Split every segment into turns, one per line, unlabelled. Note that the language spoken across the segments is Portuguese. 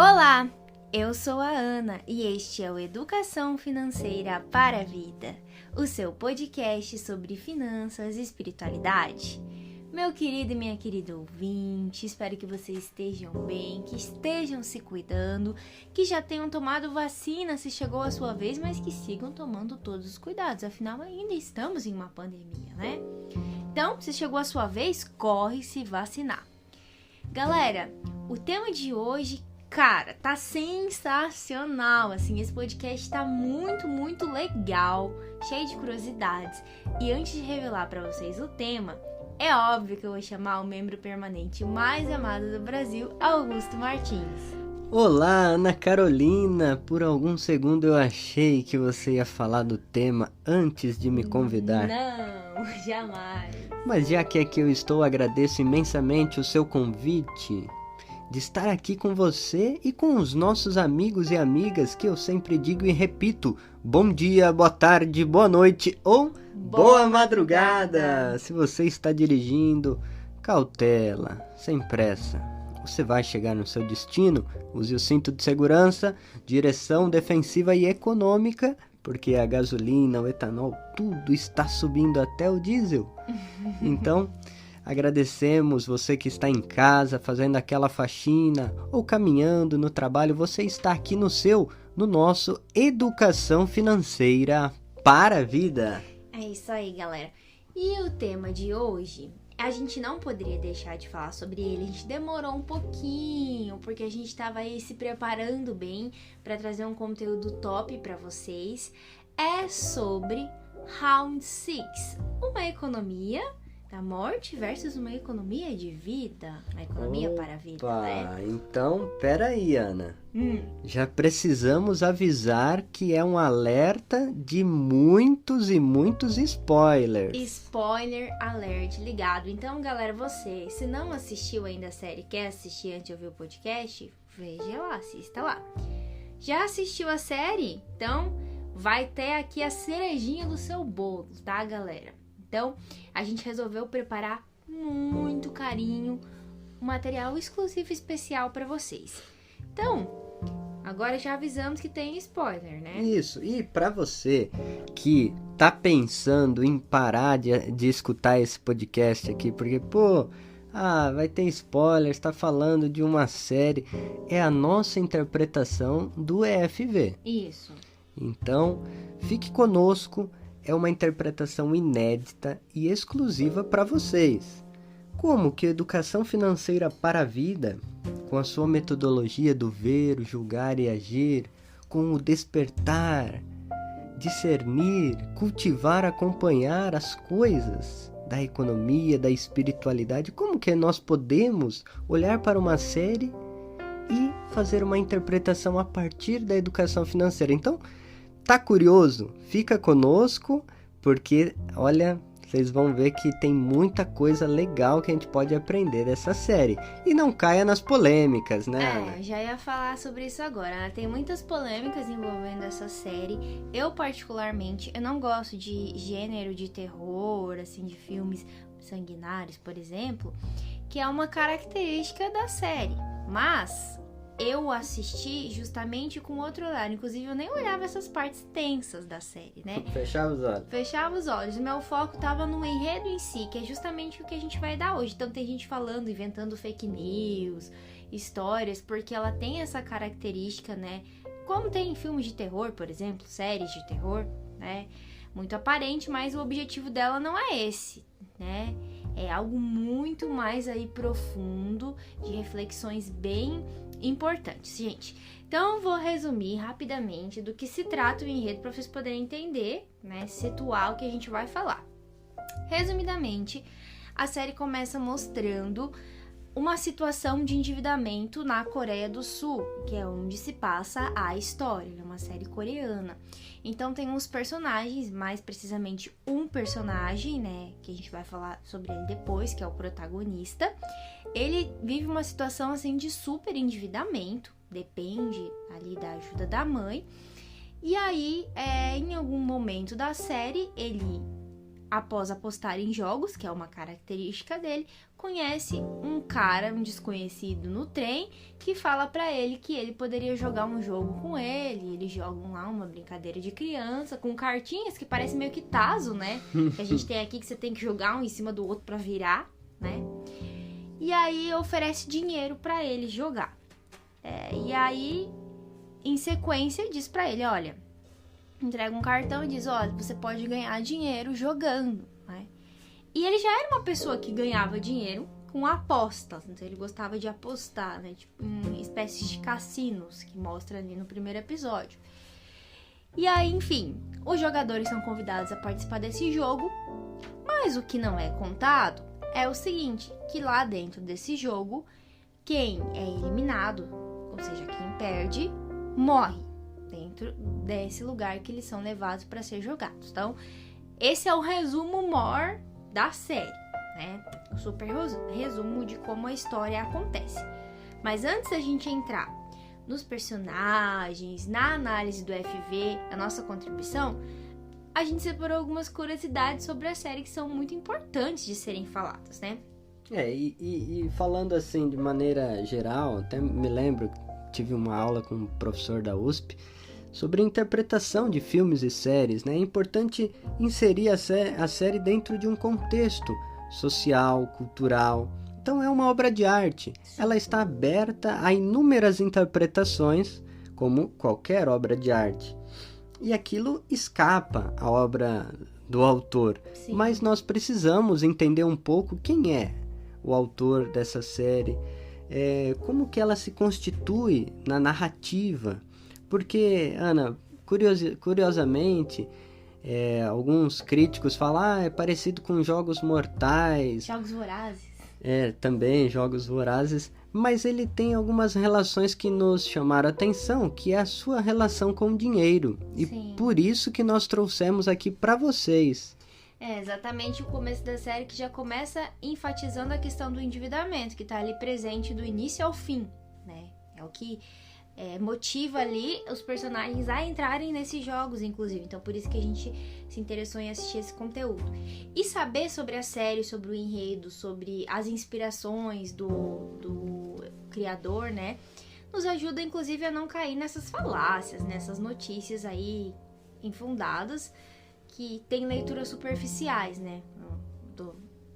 Olá, eu sou a Ana e este é o Educação Financeira para a Vida, o seu podcast sobre finanças e espiritualidade. Meu querido e minha querida ouvinte, espero que vocês estejam bem, que estejam se cuidando, que já tenham tomado vacina se chegou a sua vez, mas que sigam tomando todos os cuidados, afinal ainda estamos em uma pandemia, né? Então, se chegou a sua vez, corre se vacinar. Galera, o tema de hoje, cara, tá sensacional, assim, esse podcast tá muito legal, cheio de curiosidades. E antes de revelar pra vocês o tema, é óbvio que eu vou chamar o membro permanente mais amado do Brasil, Augusto Martins.
Olá, Ana Carolina! Por algum segundo eu achei que você ia falar do tema antes de me convidar.
Não, jamais.
Mas já que aqui eu estou, agradeço imensamente o seu convite de estar aqui com você e com os nossos amigos e amigas que eu sempre digo e repito, bom dia, boa tarde, boa noite ou boa madrugada. Se você está dirigindo, cautela, sem pressa. Você vai chegar no seu destino, use o cinto de segurança, direção defensiva e econômica, porque a gasolina, o etanol, tudo está subindo até o diesel. Então, agradecemos você que está em casa, fazendo aquela faxina ou caminhando no trabalho. Você está aqui no nosso Educação Financeira para a Vida.
É isso aí, galera. E o tema de hoje, a gente não poderia deixar de falar sobre ele. A gente demorou um pouquinho, porque a gente estava aí se preparando bem para trazer um conteúdo top para vocês. É sobre Round 6, uma economia da morte versus uma economia de vida, uma economia para a vida, né?
Então, peraí, Ana. Já precisamos avisar que é um alerta de muitos e muitos spoilers.
Spoiler alert ligado. Então, galera, você, se não assistiu ainda a série, quer assistir antes de ouvir o podcast, veja lá, assista lá. Já assistiu a série? Então, vai ter aqui a cerejinha do seu bolo, tá, galera? Então, a gente resolveu preparar muito carinho, um material exclusivo especial para vocês. Então, agora já avisamos que tem spoiler, né?
Isso, e para você que tá pensando em parar de escutar esse podcast aqui, porque, vai ter spoiler, está falando de uma série, é a nossa interpretação do EFV.
Isso.
Então, fique conosco. É uma interpretação inédita e exclusiva para vocês. Como que a Educação Financeira para a Vida, com a sua metodologia do ver, julgar e agir, com o despertar, discernir, cultivar, acompanhar as coisas da economia, da espiritualidade, como que nós podemos olhar para uma série e fazer uma interpretação a partir da educação financeira. Então, tá curioso? Fica conosco, porque, olha, vocês vão ver que tem muita coisa legal que a gente pode aprender dessa série. E não caia nas polêmicas, né?
Eu já ia falar sobre isso agora, né? Tem muitas polêmicas envolvendo essa série. Eu, particularmente, eu não gosto de gênero de terror, assim, de filmes sanguinários, por exemplo, que é uma característica da série. Mas eu assisti justamente com outro olhar. Inclusive, eu nem olhava essas partes tensas da série, né?
Fechava os olhos.
Fechava os olhos. O meu foco tava no enredo em si, que é justamente o que a gente vai dar hoje. Então, tem gente falando, inventando fake news, histórias, porque ela tem essa característica, né? Como tem em filmes de terror, por exemplo, séries de terror, né? Muito aparente, mas o objetivo dela não é esse, né? É algo muito mais aí profundo, de reflexões bem importantes, gente. Então, eu vou resumir rapidamente do que se trata o enredo para vocês poderem entender, né, situar o que a gente vai falar. Resumidamente, a série começa mostrando uma situação de endividamento na Coreia do Sul, que é onde se passa a história, é uma série coreana. Então tem uns personagens, mais precisamente um personagem, né, que a gente vai falar sobre ele depois, que é o protagonista. Ele vive uma situação assim de super endividamento, depende ali da ajuda da mãe. E aí, em algum momento da série, ele, após apostar em jogos, que é uma característica dele, conhece um cara, um desconhecido no trem, que fala pra ele que ele poderia jogar um jogo com ele. Eles jogam lá uma brincadeira de criança, com cartinhas que parece meio que tazo, né? Que a gente tem aqui, que você tem que jogar um em cima do outro pra virar, né? E aí oferece dinheiro pra ele jogar. E aí, em sequência, diz pra ele, olha, entrega um cartão e diz, olha, você pode ganhar dinheiro jogando, né? E ele já era uma pessoa que ganhava dinheiro com apostas, então ele gostava de apostar, né? Tipo, em espécies de cassinos, que mostra ali no primeiro episódio. E aí, enfim, os jogadores são convidados a participar desse jogo, mas o que não é contado é o seguinte, que lá dentro desse jogo, quem é eliminado, ou seja, quem perde, morre dentro desse lugar que eles são levados para ser jogados. Então, esse é o resumo maior da série, né? O super resumo de como a história acontece. Mas antes da gente entrar nos personagens, na análise do FV, a nossa contribuição, a gente separou algumas curiosidades sobre a série que são muito importantes de serem faladas, né?
E falando assim de maneira geral, até me lembro que tive uma aula com um professor da USP sobre interpretação de filmes e séries, né? É importante inserir a série dentro de um contexto social, cultural. Então é uma obra de arte. Ela está aberta a inúmeras interpretações, como qualquer obra de arte. E aquilo escapa à obra do autor. Sim. Mas nós precisamos entender um pouco quem é o autor dessa série, como que ela se constitui na narrativa. Porque, Ana, curiosamente, alguns críticos falam, é parecido com Jogos Mortais.
Jogos Vorazes.
Também, Jogos Vorazes. Mas ele tem algumas relações que nos chamaram a atenção, que é a sua relação com o dinheiro. E Sim. Por isso que nós trouxemos aqui para vocês.
Exatamente o começo da série, que já começa enfatizando a questão do endividamento, que está ali presente do início ao fim, né? É o que motiva ali os personagens a entrarem nesses jogos, inclusive. Então, por isso que a gente se interessou em assistir esse conteúdo. E saber sobre a série, sobre o enredo, sobre as inspirações do criador, né? Nos ajuda, inclusive, a não cair nessas falácias, nessas notícias aí infundadas, que tem leituras superficiais, né?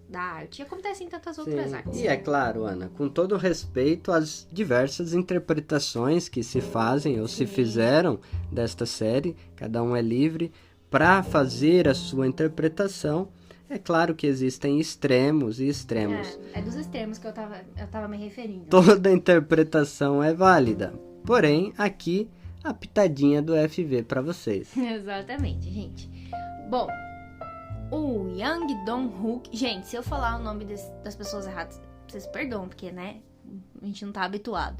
Da arte. E acontece em tantas outras artes.
E é claro, Ana, com todo respeito às diversas interpretações que se fazem ou se fizeram desta série, cada um é livre para fazer a sua interpretação. É claro que existem extremos e extremos.
É dos extremos que eu tava me referindo.
Toda interpretação é válida. Porém, aqui, a pitadinha do FV para vocês.
Exatamente, gente. Bom, o Yang Dong-hook... Gente, se eu falar o nome das pessoas erradas, vocês perdoam, porque, né, a gente não tá habituado.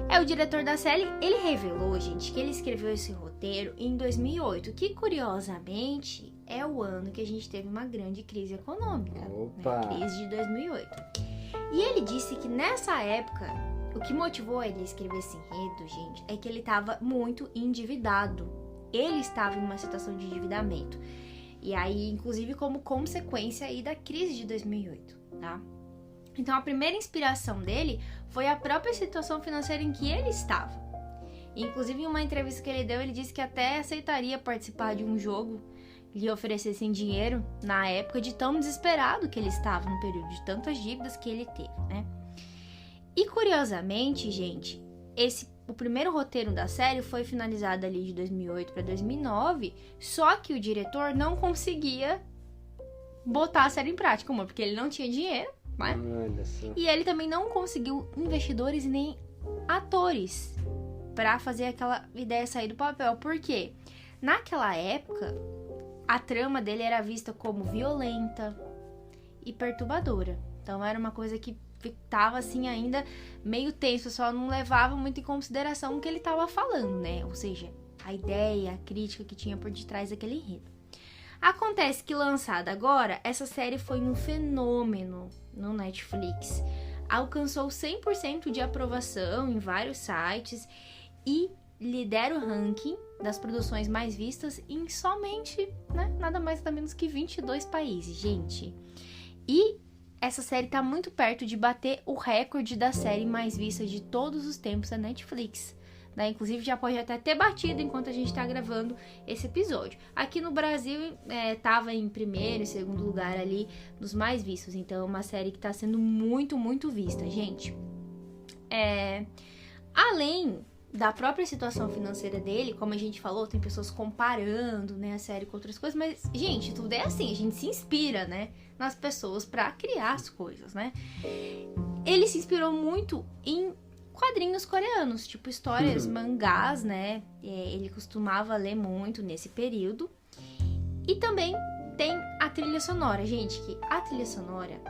É o diretor da série. Ele revelou, gente, que ele escreveu esse roteiro em 2008, que, curiosamente, é o ano que a gente teve uma grande crise econômica.
Opa!
Né? Crise de 2008. E ele disse que, nessa época, o que motivou ele a escrever esse enredo, gente, é que ele tava muito endividado. Ele estava em uma situação de endividamento. E aí, inclusive, como consequência aí da crise de 2008, tá? Então, a primeira inspiração dele foi a própria situação financeira em que ele estava. Inclusive, em uma entrevista que ele deu, ele disse que até aceitaria participar de um jogo que lhe oferecessem dinheiro na época, de tão desesperado que ele estava no período, de tantas dívidas que ele teve, né? E, curiosamente, gente, o primeiro roteiro da série foi finalizado ali de 2008 para 2009, só que o diretor não conseguia botar a série em prática, porque ele não tinha dinheiro, né? E ele também não conseguiu investidores e nem atores para fazer aquela ideia sair do papel. Por quê? Naquela época, a trama dele era vista como violenta e perturbadora. Então era uma coisa que tava assim ainda meio tenso, só não levava muito em consideração o que ele tava falando, né? Ou seja, a ideia, a crítica que tinha por detrás daquele enredo. Acontece que, lançada agora, essa série foi um fenômeno no Netflix. Alcançou 100% de aprovação em vários sites e lidera o ranking das produções mais vistas em somente, né, nada mais nada menos que 22 países, gente. E essa série tá muito perto de bater o recorde da série mais vista de todos os tempos da Netflix. Né? Inclusive já pode até ter batido enquanto a gente tá gravando esse episódio. Aqui no Brasil tava em primeiro e segundo lugar ali dos mais vistos. Então é uma série que tá sendo muito, muito vista, gente. Além da própria situação financeira dele, como a gente falou, tem pessoas comparando, né, a série com outras coisas, mas, gente, tudo é assim, a gente se inspira, né, nas pessoas pra criar as coisas, né. Ele se inspirou muito em quadrinhos coreanos, tipo histórias, mangás, né, ele costumava ler muito nesse período. E também tem a trilha sonora, gente, que a trilha sonora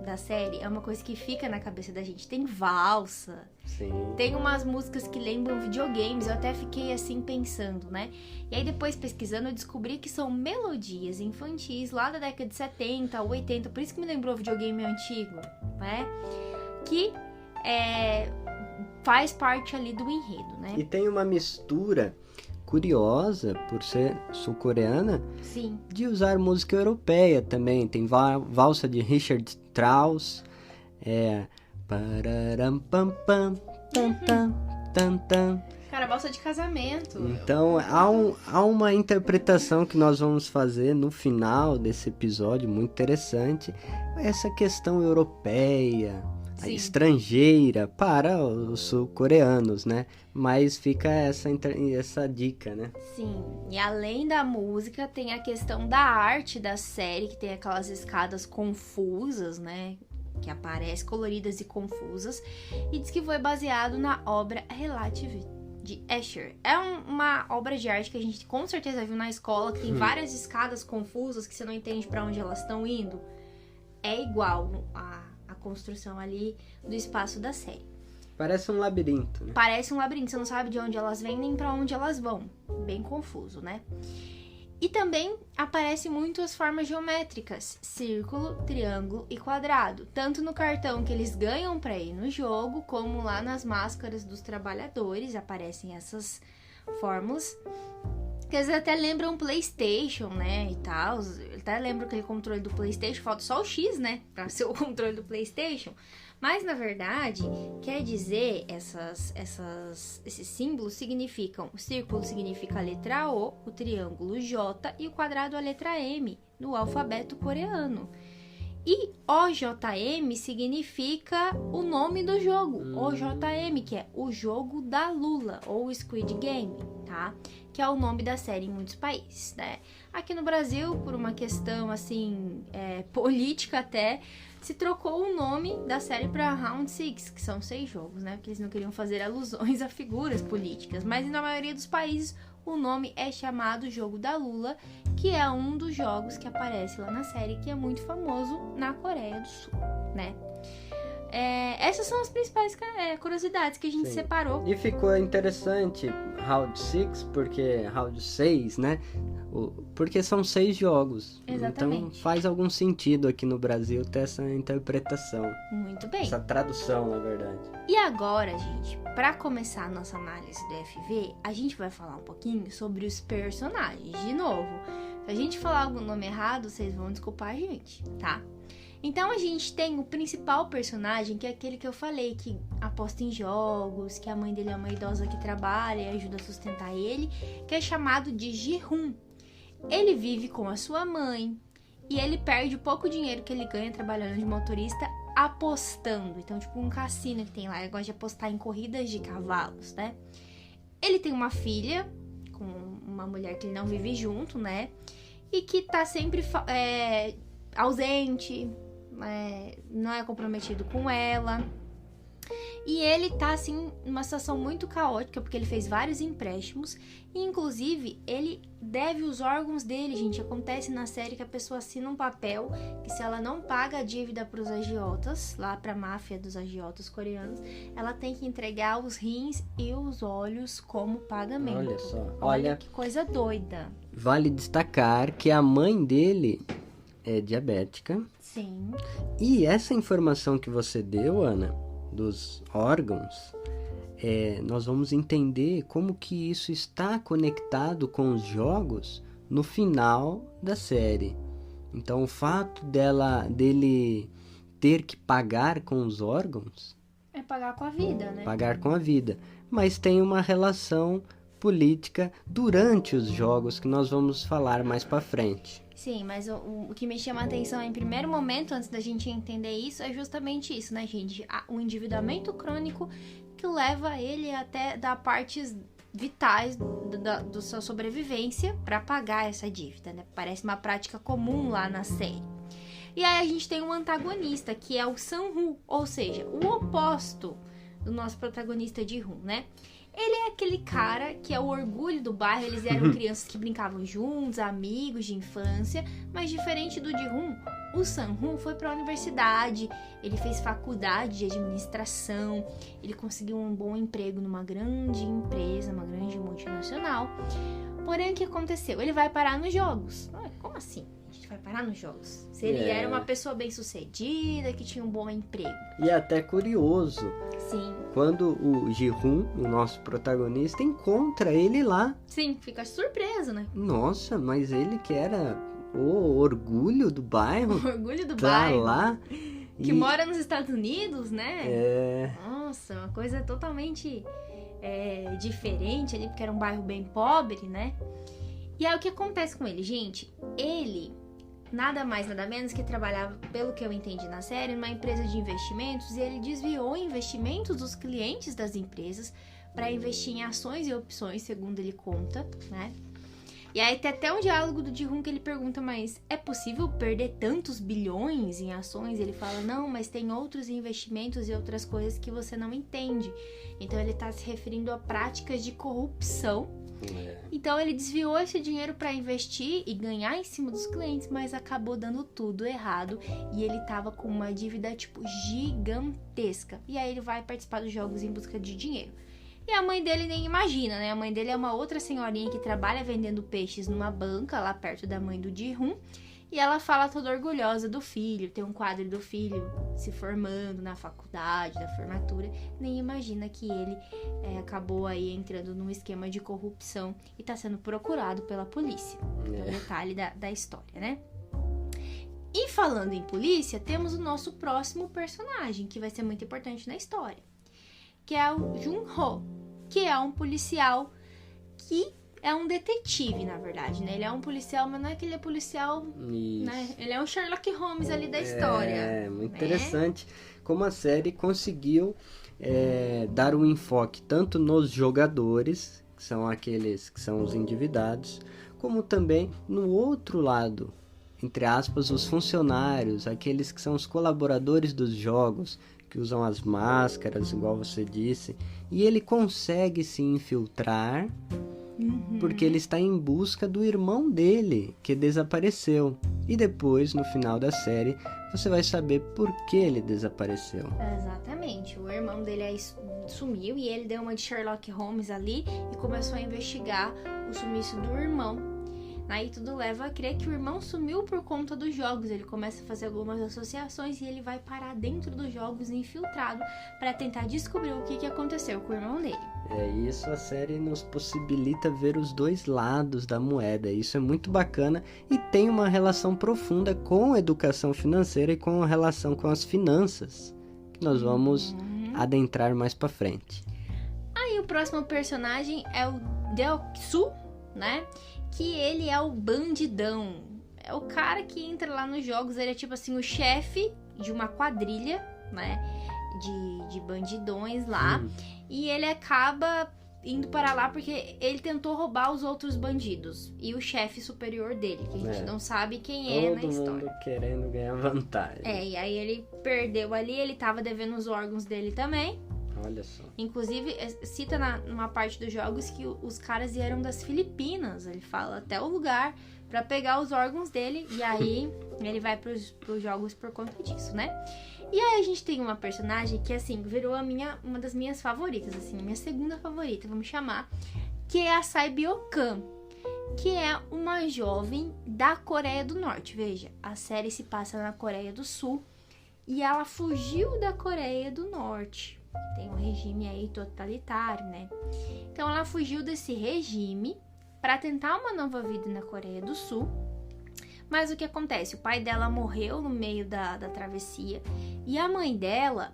da série é uma coisa que fica na cabeça da gente. Tem valsa,
Sim.
Tem umas músicas que lembram videogames, eu até fiquei assim pensando, né? E aí depois pesquisando eu descobri que são melodias infantis lá da década de 70 ou 80, por isso que me lembrou videogame antigo, né? Que faz parte ali do enredo, né?
E tem uma mistura curiosa, por ser sul-coreana,
Sim.
de usar música europeia também. Tem valsa de Richard Strauss, pararam pam pam tam tam tam tam.
Cara, valsa de casamento.
Então há uma interpretação que nós vamos fazer no final desse episódio muito interessante, essa questão europeia, estrangeira para os sul-coreanos, né? Mas fica essa dica, né?
Sim, e além da música, tem a questão da arte da série, que tem aquelas escadas confusas, né? Que aparecem coloridas e confusas. E diz que foi baseado na obra Relative, de Escher. É uma obra de arte que a gente com certeza viu na escola, que tem várias escadas confusas que você não entende para onde elas estão indo. É igual a construção ali do espaço da série.
Parece um labirinto, né?
Parece um labirinto, você não sabe de onde elas vêm nem pra onde elas vão. Bem confuso, né? E também aparecem muito as formas geométricas, círculo, triângulo e quadrado. Tanto no cartão que eles ganham pra ir no jogo, como lá nas máscaras dos trabalhadores aparecem essas fórmulas. Que às vezes até lembram PlayStation, né, e tal. Eu até lembro aquele controle do PlayStation, falta só o X, né, pra ser o controle do PlayStation. Mas, na verdade, quer dizer, esses símbolos significam... O círculo significa a letra O, o triângulo J e o quadrado a letra M, no alfabeto coreano. E OJM significa o nome do jogo, OJM, que é o jogo da Lula, ou Squid Game, tá? Que é o nome da série em muitos países, né? Aqui no Brasil, por uma questão, assim, política até, se trocou o nome da série para Round 6, que são 6 jogos, né? Porque eles não queriam fazer alusões a figuras políticas. Mas na maioria dos países, o nome é chamado Jogo da Lula, que é um dos jogos que aparece lá na série, que é muito famoso na Coreia do Sul, né? Essas são as principais curiosidades que a gente separou.
E ficou interessante Round 6, porque Round 6, né? Porque são 6 jogos.
Exatamente.
Então faz algum sentido aqui no Brasil ter essa interpretação.
Muito bem.
Essa tradução, na verdade.
E agora, gente, para começar a nossa análise do FV, a gente vai falar um pouquinho sobre os personagens. De novo, se a gente falar algum nome errado, vocês vão desculpar a gente, tá? Então a gente tem o principal personagem, que é aquele que eu falei, que aposta em jogos, que a mãe dele é uma idosa que trabalha e ajuda a sustentar ele, que é chamado de Ji-hoon. Ele vive com a sua mãe e ele perde o pouco dinheiro que ele ganha trabalhando de motorista apostando. Então, tipo um cassino que tem lá, ele gosta de apostar em corridas de cavalos, né? Ele tem uma filha com uma mulher que ele não vive junto, né? E que tá sempre ausente, não é comprometido com ela. E ele tá, assim, numa situação muito caótica, porque ele fez vários empréstimos. E, inclusive, ele deve os órgãos dele, gente. Acontece na série que a pessoa assina um papel que se ela não paga a dívida pros agiotas, lá pra máfia dos agiotas coreanos, ela tem que entregar os rins e os olhos como pagamento.
Olha só.
Olha que coisa doida.
Vale destacar que a mãe dele é diabética.
Sim.
E essa informação que você deu, Ana, dos órgãos, nós vamos entender como que isso está conectado com os jogos no final da série. Então o fato dele ter que pagar com os órgãos...
É pagar com a vida, né?
Pagar com a vida. Mas tem uma relação política durante os jogos que nós vamos falar mais pra frente.
Sim, mas o que me chama a atenção em primeiro momento, antes da gente entender isso, é justamente isso, né, gente? O endividamento crônico que leva ele até dar partes vitais da sua sobrevivência para pagar essa dívida, né? Parece uma prática comum lá na série. E aí a gente tem um antagonista, que é o Sang-woo, ou seja, o oposto do nosso protagonista de Ji-hoon, né? Ele é aquele cara que é o orgulho do bairro, eles eram crianças que brincavam juntos, amigos de infância, mas diferente do Ji-hoon, o Sang-woo foi para a universidade, ele fez faculdade de administração, ele conseguiu um bom emprego numa grande empresa, uma grande multinacional. Porém, o que aconteceu? Ele vai parar nos jogos. Como assim? A gente vai parar nos jogos? Se ele era uma pessoa bem-sucedida, que tinha um bom emprego.
E é até curioso.
Sim.
Quando o Ji-hoon, o nosso protagonista, encontra ele lá.
Sim, fica surpreso, né?
Nossa, mas ele que era o orgulho do bairro.
O orgulho do
tá
bairro.
Lá.
Que mora nos Estados Unidos, né?
É.
Nossa, uma coisa totalmente diferente ali, porque era um bairro bem pobre, né? E aí o que acontece com ele, gente? Ele... nada mais, nada menos que trabalhava, pelo que eu entendi na série, numa empresa de investimentos, e ele desviou investimentos dos clientes das empresas para investir em ações e opções, segundo ele conta, né? E aí tem até um diálogo do Ji-hoon que ele pergunta, mas é possível perder tantos bilhões em ações? Ele fala, não, mas tem outros investimentos e outras coisas que você não entende. Então ele tá se referindo a práticas de corrupção. Então ele desviou esse dinheiro para investir e ganhar em cima dos clientes, mas acabou dando tudo errado e ele tava com uma dívida tipo gigantesca. E aí ele vai participar dos jogos em busca de dinheiro. E a mãe dele nem imagina, né? A mãe dele é uma outra senhorinha que trabalha vendendo peixes numa banca lá perto da mãe do Ji-hoon. E ela fala toda orgulhosa do filho, tem um quadro do filho se formando na faculdade, da formatura. Nem imagina que ele acabou aí entrando num esquema de corrupção e tá sendo procurado pela polícia. É o detalhe da história, né? E falando em polícia, temos o nosso próximo personagem, que vai ser muito importante na história. Que é o Jun-ho, que é um policial que... é um detetive, na verdade, né? Ele é um policial, mas não é que ele é policial, né? Ele é um Sherlock Holmes ali da história.
É, muito interessante como a série conseguiu dar um enfoque tanto nos jogadores, que são aqueles que são os endividados, como também no outro lado, entre aspas, os funcionários, aqueles que são os colaboradores dos jogos, que usam as máscaras, igual você disse, e ele consegue se infiltrar... porque ele está em busca do irmão dele, que desapareceu. E depois, no final da série, você vai saber por que ele desapareceu.
Exatamente. O irmão dele sumiu e ele deu uma de Sherlock Holmes ali e começou a investigar o sumiço do irmão. Aí tudo leva a crer que o irmão sumiu por conta dos jogos. Ele começa a fazer algumas associações e ele vai parar dentro dos jogos infiltrado para tentar descobrir o que aconteceu com o irmão dele.
Isso a série nos possibilita ver os dois lados da moeda. Isso é muito bacana e tem uma relação profunda com a educação financeira e com a relação com as finanças, que nós vamos adentrar mais para frente.
Aí o próximo personagem é o Deok-soo, né? Que ele é o bandidão. É o cara que entra lá nos jogos, ele é tipo assim, o chefe de uma quadrilha, né? De bandidões lá. E ele acaba indo para lá porque ele tentou roubar os outros bandidos. E o chefe superior dele, que a gente não sabe quem é na história.
Todo mundo querendo ganhar vantagem.
E aí ele perdeu ali, ele tava devendo os órgãos dele também.
Olha só.
Inclusive, cita numa parte dos jogos que os caras vieram das Filipinas. Ele fala até o lugar pra pegar os órgãos dele. E aí, ele vai pros jogos por conta disso, né? E aí, a gente tem uma personagem que, assim, virou uma das minhas favoritas, assim. Minha segunda favorita, vamos chamar. Que é a Sae Byo-kan. Que é uma jovem da Coreia do Norte. Veja, a série se passa na Coreia do Sul. E ela fugiu da Coreia do Norte. Tem um regime aí totalitário, né? Então ela fugiu desse regime para tentar uma nova vida na Coreia do Sul, Mas o que acontece? O pai dela morreu no meio da travessia e a mãe dela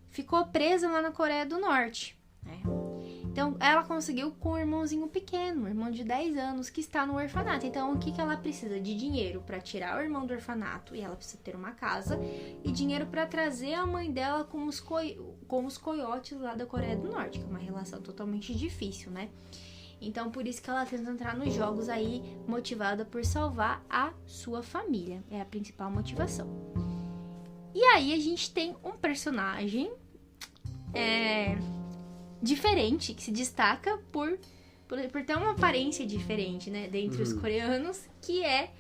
ficou presa lá na Coreia do Norte, né? Então, ela conseguiu com um irmãozinho pequeno, um irmão de 10 anos, que está no orfanato. Então, o que ela precisa? De dinheiro para tirar o irmão do orfanato, e ela precisa ter uma casa, e dinheiro para trazer a mãe dela com os coiotes lá da Coreia do Norte, que é uma relação totalmente difícil, né? Então, por isso que ela tenta entrar nos jogos aí, motivada por salvar a sua família. É a principal motivação. E aí, a gente tem um personagem diferente, que se destaca por ter uma aparência diferente, né, dentre os coreanos, que é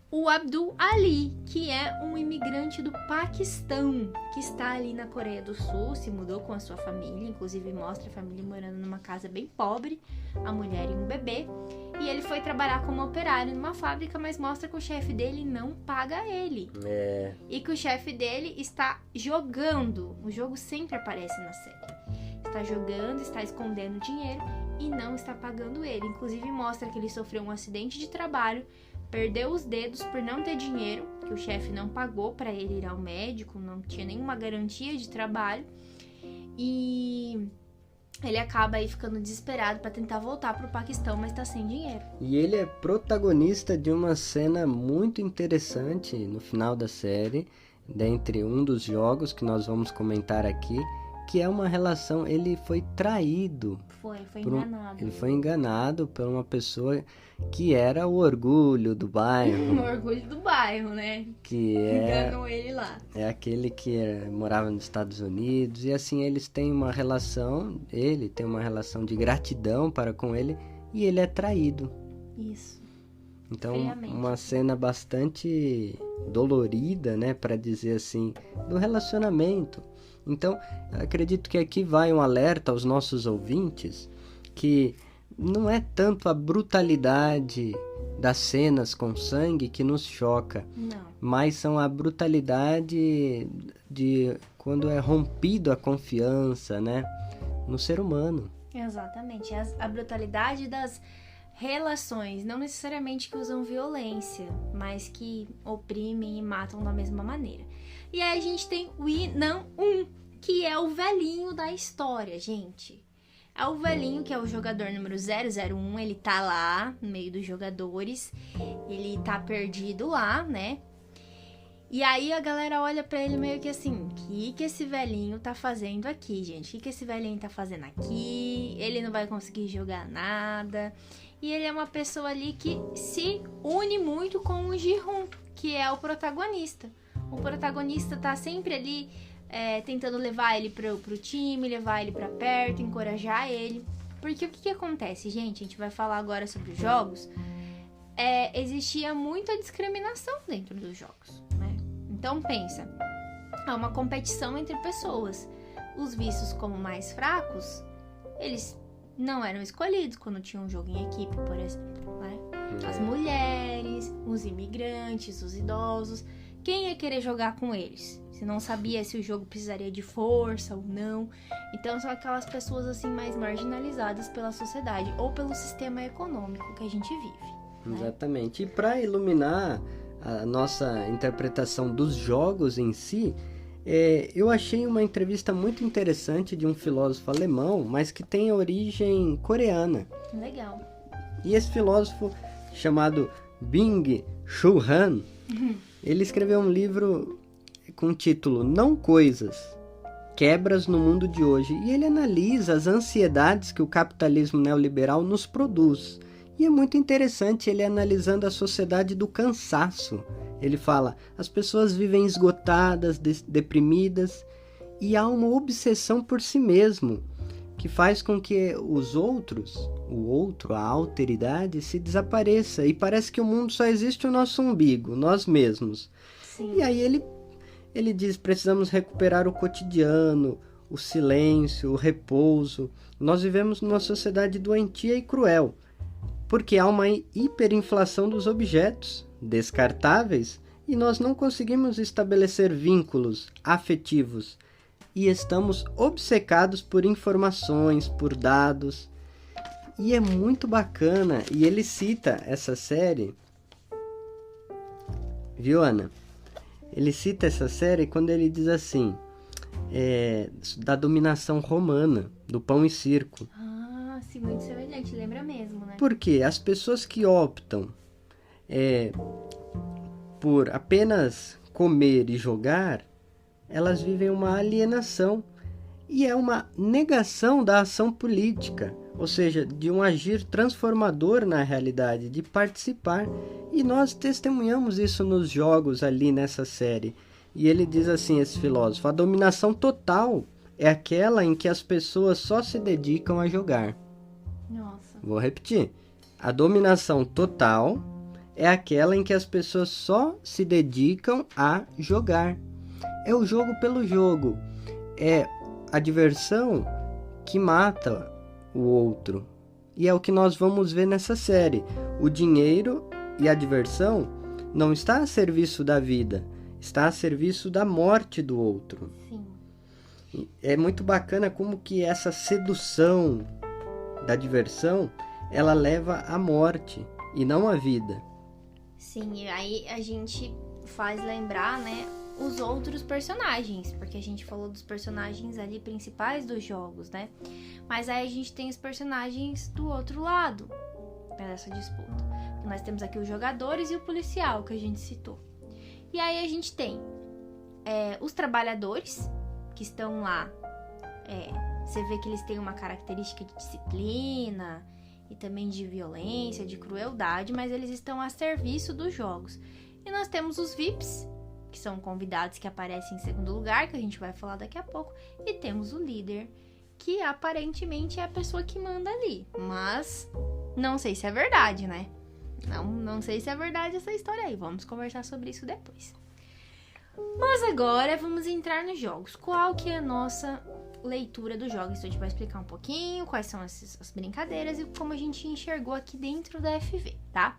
o Abdul Ali, que é um imigrante do Paquistão, que está ali na Coreia do Sul, se mudou com a sua família, inclusive mostra a família morando numa casa bem pobre, a mulher e um bebê, e ele foi trabalhar como operário numa fábrica, mas mostra que o chefe dele não paga ele. E que o chefe dele está jogando, o jogo sempre aparece na série. Está jogando, está escondendo dinheiro e não está pagando ele. Inclusive mostra que ele sofreu um acidente de trabalho, perdeu os dedos por não ter dinheiro, que o chefe não pagou para ele ir ao médico, não tinha nenhuma garantia de trabalho. E ele acaba aí ficando desesperado para tentar voltar para o Paquistão, mas está sem dinheiro.
E ele é protagonista de uma cena muito interessante no final da série, dentre um dos jogos que nós vamos comentar aqui, que é uma relação, ele foi traído.
Foi enganado.
Ele foi enganado por uma pessoa que era o orgulho do bairro.
O orgulho do bairro, né?
Que
enganou ele lá.
É aquele que morava nos Estados Unidos. E assim, eles têm uma relação, ele tem uma relação de gratidão para com ele, e ele é traído.
Isso.
Então,
friamente.
Uma cena bastante dolorida, né, para dizer assim, do relacionamento. Então, acredito que aqui vai um alerta aos nossos ouvintes que não é tanto a brutalidade das cenas com sangue que nos choca,
não,
mas são a brutalidade de quando é rompido a confiança, né, no ser humano.
Exatamente, a brutalidade das relações, não necessariamente que usam violência, mas que oprimem e matam da mesma maneira. E aí a gente tem o Inan-um, que é o velhinho da história, gente. É o velhinho que é o jogador número 001, ele tá lá no meio dos jogadores, ele tá perdido lá, né? E aí a galera olha pra ele meio que assim, o que esse velhinho tá fazendo aqui, gente? O que esse velhinho tá fazendo aqui? Ele não vai conseguir jogar nada. E ele é uma pessoa ali que se une muito com o Ji-hoon, que é o protagonista. O protagonista tá sempre ali tentando levar ele pro time, levar ele pra perto, encorajar ele. Porque o que acontece, gente? A gente vai falar agora sobre os jogos. Existia muita discriminação dentro dos jogos, né? Então pensa, há uma competição entre pessoas. Os vistos como mais fracos, eles não eram escolhidos quando tinha um jogo em equipe, por exemplo, né? As mulheres, os imigrantes, os idosos, quem ia querer jogar com eles? Se não sabia se o jogo precisaria de força ou não. Então são aquelas pessoas assim mais marginalizadas pela sociedade ou pelo sistema econômico que a gente vive, né?
Exatamente. E para iluminar a nossa interpretação dos jogos em si, eu achei uma entrevista muito interessante de um filósofo alemão, mas que tem origem coreana.
Legal.
E esse filósofo, chamado Byung-Chul Han, ele escreveu um livro com o título Não Coisas, Quebras no Mundo de Hoje. E ele analisa as ansiedades que o capitalismo neoliberal nos produz. E é muito interessante ele analisando a sociedade do cansaço. Ele fala, as pessoas vivem esgotadas, deprimidas, e há uma obsessão por si mesmo, que faz com que os outros, o outro, a alteridade, se desapareça. E parece que o mundo só existe o nosso umbigo, nós mesmos.
Sim.
E aí ele diz, precisamos recuperar o cotidiano, o silêncio, o repouso. Nós vivemos numa sociedade doentia e cruel, porque há uma hiperinflação dos objetos descartáveis e nós não conseguimos estabelecer vínculos afetivos e estamos obcecados por informações, por dados. E é muito bacana, e ele cita essa série Viu, Ana? Ele cita essa série quando ele diz assim, da dominação romana, do pão e circo.
Ah, sim, muito semelhante, lembra mesmo, né?
Porque as pessoas que optam por apenas comer e jogar, elas vivem uma alienação e é uma negação da ação política, ou seja, de um agir transformador na realidade, de participar. E nós testemunhamos isso nos jogos ali nessa série. E ele diz assim, esse filósofo, a dominação total é aquela em que as pessoas só se dedicam a jogar.
Nossa.
Vou repetir. A dominação total é aquela em que as pessoas só se dedicam a jogar. É o jogo pelo jogo. É a diversão que mata o outro. E é o que nós vamos ver nessa série. O dinheiro e a diversão não está a serviço da vida, está a serviço da morte do outro.
Sim.
É muito bacana como que essa sedução da diversão, ela leva à morte e não à vida.
Sim, e aí a gente faz lembrar, né, os outros personagens, porque a gente falou dos personagens ali principais dos jogos, né? Mas aí a gente tem os personagens do outro lado dessa disputa. Nós temos aqui os jogadores e o policial que a gente citou. E aí a gente tem os trabalhadores que estão lá. Você vê que eles têm uma característica de disciplina e também de violência, de crueldade, mas eles estão a serviço dos jogos. E nós temos os VIPs, que são convidados que aparecem em segundo lugar, que a gente vai falar daqui a pouco. E temos o líder, que aparentemente é a pessoa que manda ali. Mas não sei se é verdade, né? Não sei se é verdade essa história aí. Vamos conversar sobre isso depois. Mas agora vamos entrar nos jogos. Qual que é a nossa leitura dos jogos? Então a gente vai explicar um pouquinho quais são as brincadeiras e como a gente enxergou aqui dentro da FV, tá?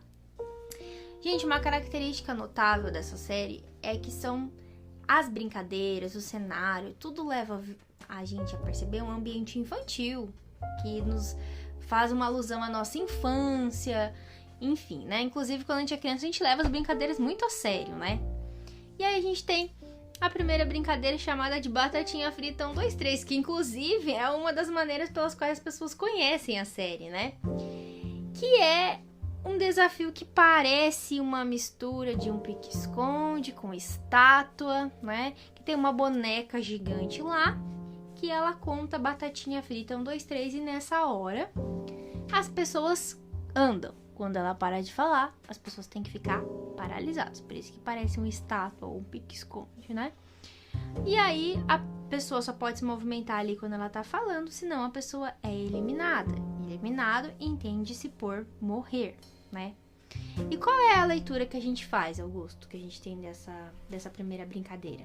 Gente, uma característica notável dessa série é que são as brincadeiras, o cenário, tudo leva a gente a perceber um ambiente infantil, que nos faz uma alusão à nossa infância, enfim, né? Inclusive, quando a gente é criança, a gente leva as brincadeiras muito a sério, né? E aí a gente tem a primeira brincadeira chamada de Batatinha Frita 1, 2, 3, que inclusive é uma das maneiras pelas quais as pessoas conhecem a série, né? Que é um desafio que parece uma mistura de um pique-esconde com estátua, né? Que tem uma boneca gigante lá, que ela conta batatinha frita 1, 2, 3, e nessa hora as pessoas andam. Quando ela para de falar, as pessoas têm que ficar paralisadas. Por isso que parece uma estátua ou um pique-esconde, né? E aí a pessoa só pode se movimentar ali quando ela tá falando, senão a pessoa é eliminada. Eliminado entende-se por morrer, né? E qual é a leitura que a gente faz, Augusto, que a gente tem dessa primeira brincadeira?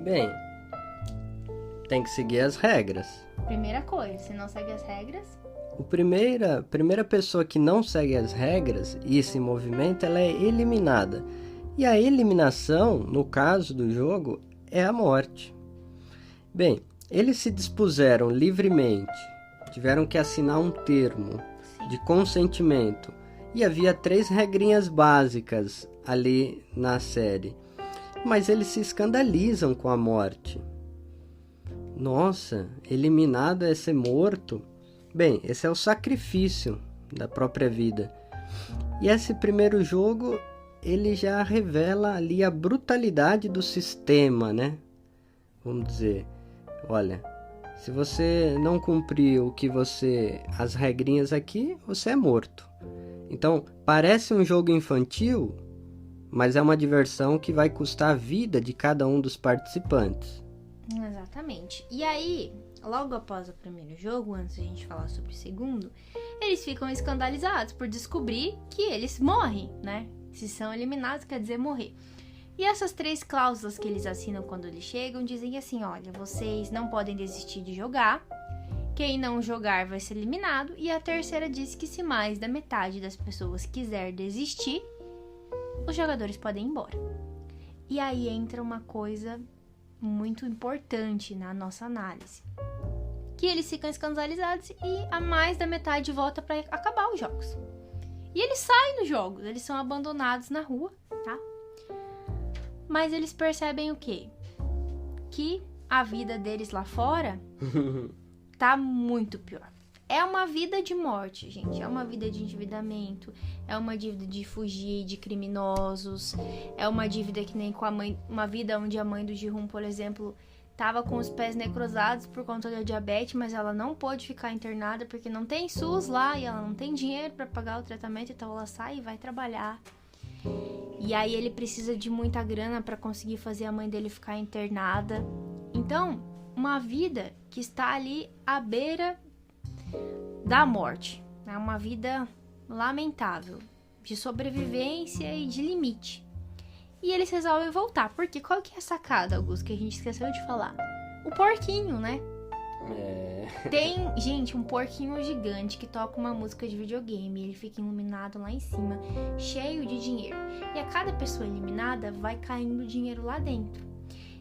Bem, tem que seguir as regras.
Primeira coisa, se não segue as regras...
A primeira pessoa que não segue as regras e se movimenta, ela é eliminada. E a eliminação, no caso do jogo, é a morte. Bem, eles se dispuseram livremente, tiveram que assinar um termo de consentimento. E havia 3 regrinhas básicas ali na série. Mas eles se escandalizam com a morte. Nossa, eliminado é ser morto? Bem, esse é o sacrifício da própria vida. E esse primeiro jogo, ele já revela ali a brutalidade do sistema, né? Vamos dizer, olha, se você não cumprir as regrinhas aqui, você é morto. Então, parece um jogo infantil, mas é uma diversão que vai custar a vida de cada um dos participantes.
Exatamente. E aí, logo após o primeiro jogo, antes de a gente falar sobre o segundo, eles ficam escandalizados por descobrir que eles morrem, né? Se são eliminados, quer dizer morrer. E essas 3 cláusulas que eles assinam quando eles chegam dizem assim, olha, vocês não podem desistir de jogar, quem não jogar vai ser eliminado, e a terceira diz que se mais da metade das pessoas quiser desistir, os jogadores podem ir embora. E aí entra uma coisa muito importante na nossa análise, que eles ficam escandalizados e a mais da metade volta para acabar os jogos. E eles saem dos jogos, eles são abandonados na rua, tá? Mas eles percebem o quê? Que a vida deles lá fora tá muito pior. É uma vida de morte, gente. É uma vida de endividamento. É uma dívida de fugir de criminosos. É uma dívida que nem com a mãe. Uma vida onde a mãe do Ji-hoon, por exemplo, tava com os pés necrosados por conta da diabetes, mas ela não pôde ficar internada porque não tem SUS lá e ela não tem dinheiro para pagar o tratamento, então ela sai e vai trabalhar. E aí ele precisa de muita grana para conseguir fazer a mãe dele ficar internada. Então, uma vida que está ali à beira da morte. É uma vida lamentável, de sobrevivência e de limite. E eles resolvem voltar. Porque qual que é a sacada, Augusto, que a gente esqueceu de falar? O porquinho, né? Tem, gente, um porquinho gigante que toca uma música de videogame. Ele fica iluminado lá em cima, cheio de dinheiro. E a cada pessoa eliminada vai caindo dinheiro lá dentro.